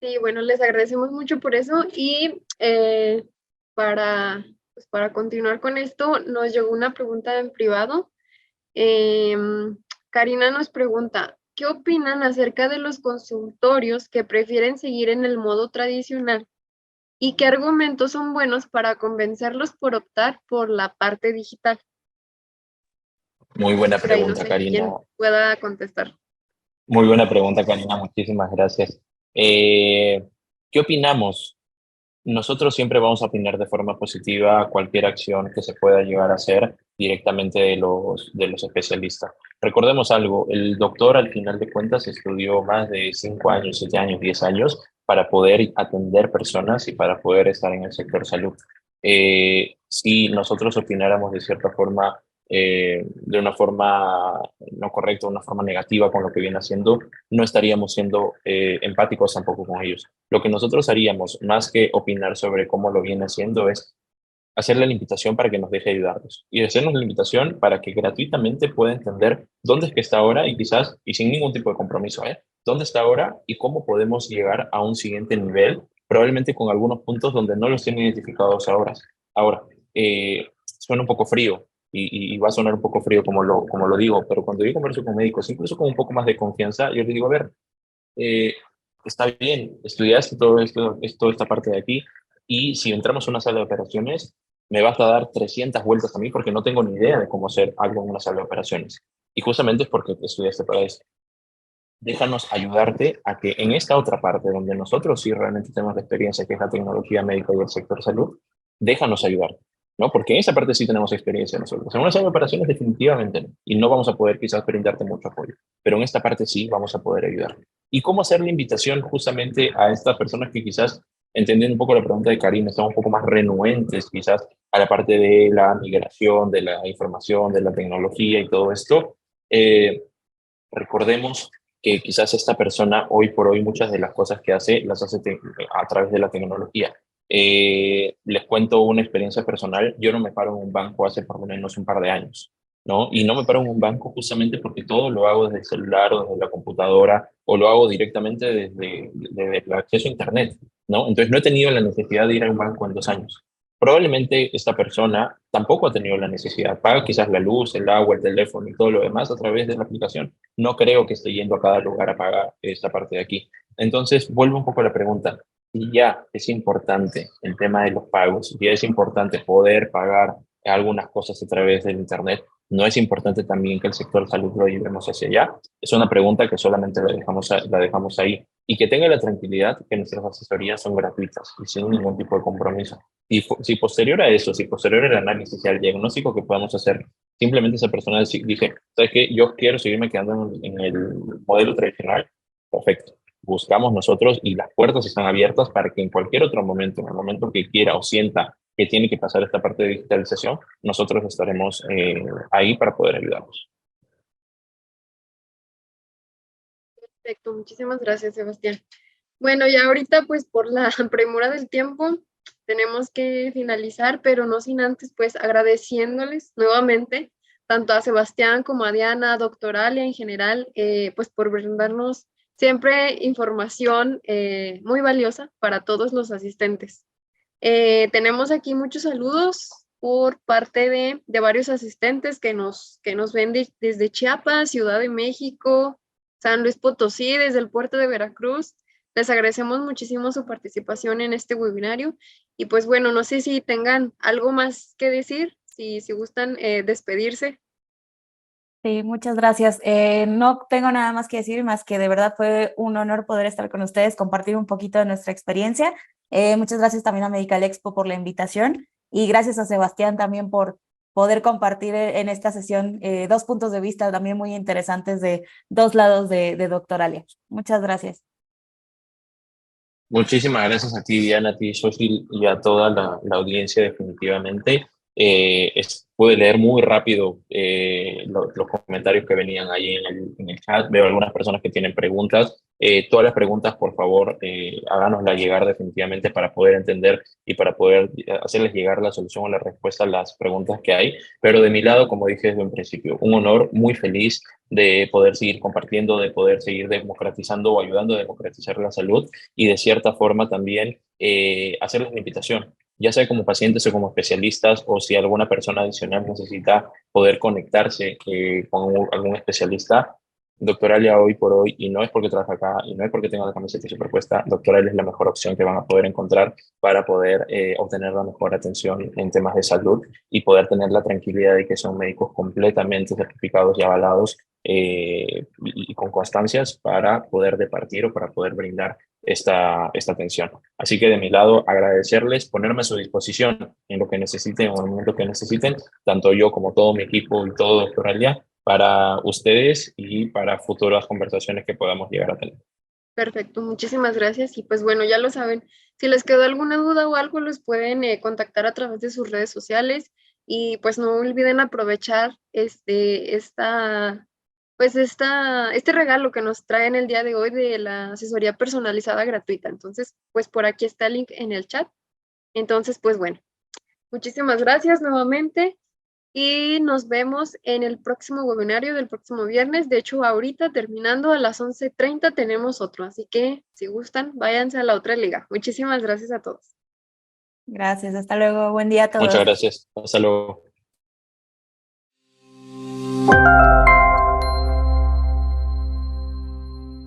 Sí, bueno, les agradecemos mucho por eso y para, pues, para continuar con esto, nos llegó una pregunta en privado. Karina nos pregunta, ¿qué opinan acerca de los consultorios que prefieren seguir en el modo tradicional y qué argumentos son buenos para convencerlos por optar por la parte digital? Muy buena Por ahí no pregunta, sé Karina. quién pueda contestar. Muy buena pregunta, Karina. Muchísimas gracias. Eh, ¿Qué opinamos? Nosotros siempre vamos a opinar de forma positiva a cualquier acción que se pueda llegar a hacer directamente de los especialistas. Recordemos algo, el doctor al final de cuentas estudió más de 5 años, 7 años, 10 años para poder atender personas y para poder estar en el sector salud. Si nosotros opináramos de cierta forma, de una forma no correcta, una forma negativa con lo que viene haciendo, no estaríamos siendo empáticos tampoco con ellos. Lo que nosotros haríamos, más que opinar sobre cómo lo viene haciendo, es hacerle la invitación para que nos deje ayudarnos y hacernos la invitación para que gratuitamente pueda entender dónde es que está ahora y quizás, y sin ningún tipo de compromiso, dónde está ahora y cómo podemos llegar a un siguiente nivel, probablemente con algunos puntos donde no los tienen identificados ahora. Ahora, suena un poco frío y va a sonar un poco frío como lo digo, pero cuando yo converso con médicos, incluso con un poco más de confianza, yo les digo, a ver, eh, está bien, estudiaste todo esto, esta parte de aquí, y si entramos a una sala de operaciones, me vas a dar 300 vueltas a mí porque no tengo ni idea de cómo hacer algo en una sala de operaciones. Y justamente es porque estudiaste para eso. Déjanos ayudarte a que en esta otra parte, donde nosotros sí realmente tenemos la experiencia, que es la tecnología médica y el sector salud, déjanos ayudarte, ¿no? Porque en esa parte sí tenemos experiencia nosotros. En una sala de operaciones definitivamente no, y no vamos a poder quizás brindarte mucho apoyo, pero en esta parte sí vamos a poder ayudarte. ¿Y cómo hacer la invitación justamente a estas personas que quizás, entendiendo un poco la pregunta de Karina, están un poco más renuentes quizás a la parte de la migración, de la información, de la tecnología y todo esto? Recordemos que quizás esta persona hoy por hoy muchas de las cosas que hace las hace a través de la tecnología. Les cuento una experiencia personal. Yo no me paro en un banco hace por lo menos un par de años, ¿no? Y no me paro en un banco justamente porque todo lo hago desde el celular o desde la computadora o lo hago directamente desde el acceso a Internet, ¿no? Entonces no he tenido la necesidad de ir a un banco en 2 años. Probablemente esta persona tampoco ha tenido la necesidad, paga quizás la luz, el agua, el teléfono y todo lo demás a través de la aplicación. No creo que esté yendo a cada lugar a pagar esta parte de aquí. Entonces, vuelvo un poco a la pregunta. Si ya es importante el tema de los pagos, si ya es importante poder pagar algunas cosas a través del Internet, ¿no es importante también que el sector salud lo llevemos hacia allá? Es una pregunta que solamente la dejamos ahí. Y que tenga la tranquilidad que nuestras asesorías son gratuitas y sin ningún tipo de compromiso. Y si posterior a eso, si posterior al análisis y al diagnóstico que podamos hacer, simplemente esa persona dice, ¿sabes qué? Yo quiero seguirme quedando en el modelo tradicional. Perfecto. Buscamos nosotros y las puertas están abiertas para que en cualquier otro momento, en el momento que quiera o sienta que tiene que pasar esta parte de digitalización, nosotros estaremos ahí para poder ayudarlos. Perfecto, muchísimas gracias, Sebastián. Bueno, ya ahorita pues por la premura del tiempo tenemos que finalizar, pero no sin antes pues agradeciéndoles nuevamente tanto a Sebastián como a Diana, a Doctoralia en general, pues por brindarnos siempre información muy valiosa para todos los asistentes. Tenemos aquí muchos saludos. por parte de varios asistentes que nos ven desde Chiapas, Ciudad de México, San Luis Potosí, desde el puerto de Veracruz. Les agradecemos muchísimo su participación en este webinario. Y pues bueno, no sé si tengan algo más que decir, si gustan despedirse. Sí, muchas gracias. No tengo nada más que decir, más que de verdad fue un honor poder estar con ustedes, compartir un poquito de nuestra experiencia. Muchas gracias también a Medical Expo por la invitación y gracias a Sebastián también por poder compartir en esta sesión 2 puntos de vista también muy interesantes de 2 lados de Doctoralia. Muchas gracias. Muchísimas gracias a ti, Diana, a ti, Xochitl, y a toda la audiencia, definitivamente. Pude leer muy rápido los comentarios que venían ahí en el chat. Veo algunas personas que tienen preguntas. Todas las preguntas, por favor, háganoslas llegar definitivamente para poder entender y para poder hacerles llegar la solución o la respuesta a las preguntas que hay. Pero de mi lado, como dije desde un principio, un honor, muy feliz de poder seguir compartiendo, de poder seguir democratizando o ayudando a democratizar la salud y de cierta forma también hacerles una invitación, ya sea como pacientes o como especialistas, o si alguna persona adicional necesita poder conectarse con algún especialista. Doctoralia hoy por hoy, y no es porque trabaja acá, y no es porque tenga la camiseta superpuesta, Doctoralia es la mejor opción que van a poder encontrar para poder obtener la mejor atención en temas de salud y poder tener la tranquilidad de que son médicos completamente certificados y avalados y con constancias para poder departir o para poder brindar esta atención. Así que de mi lado, agradecerles, ponerme a su disposición en lo que necesiten o en el momento que necesiten, tanto yo como todo mi equipo y todo Doctoralia, para ustedes y para futuras conversaciones que podamos llegar a tener. Perfecto, muchísimas gracias. Y pues bueno, ya lo saben, si les quedó alguna duda o algo, los pueden contactar a través de sus redes sociales. Y pues no olviden aprovechar este regalo que nos traen el día de hoy de la asesoría personalizada gratuita. Entonces, pues por aquí está el link en el chat. Entonces, pues bueno, muchísimas gracias nuevamente y nos vemos en el próximo webinario del próximo viernes. De hecho, ahorita terminando a las 11:30 tenemos otro, así que si gustan, váyanse a la otra liga. Muchísimas gracias a todos. Gracias, hasta luego. Buen día a todos. Muchas gracias. Hasta luego.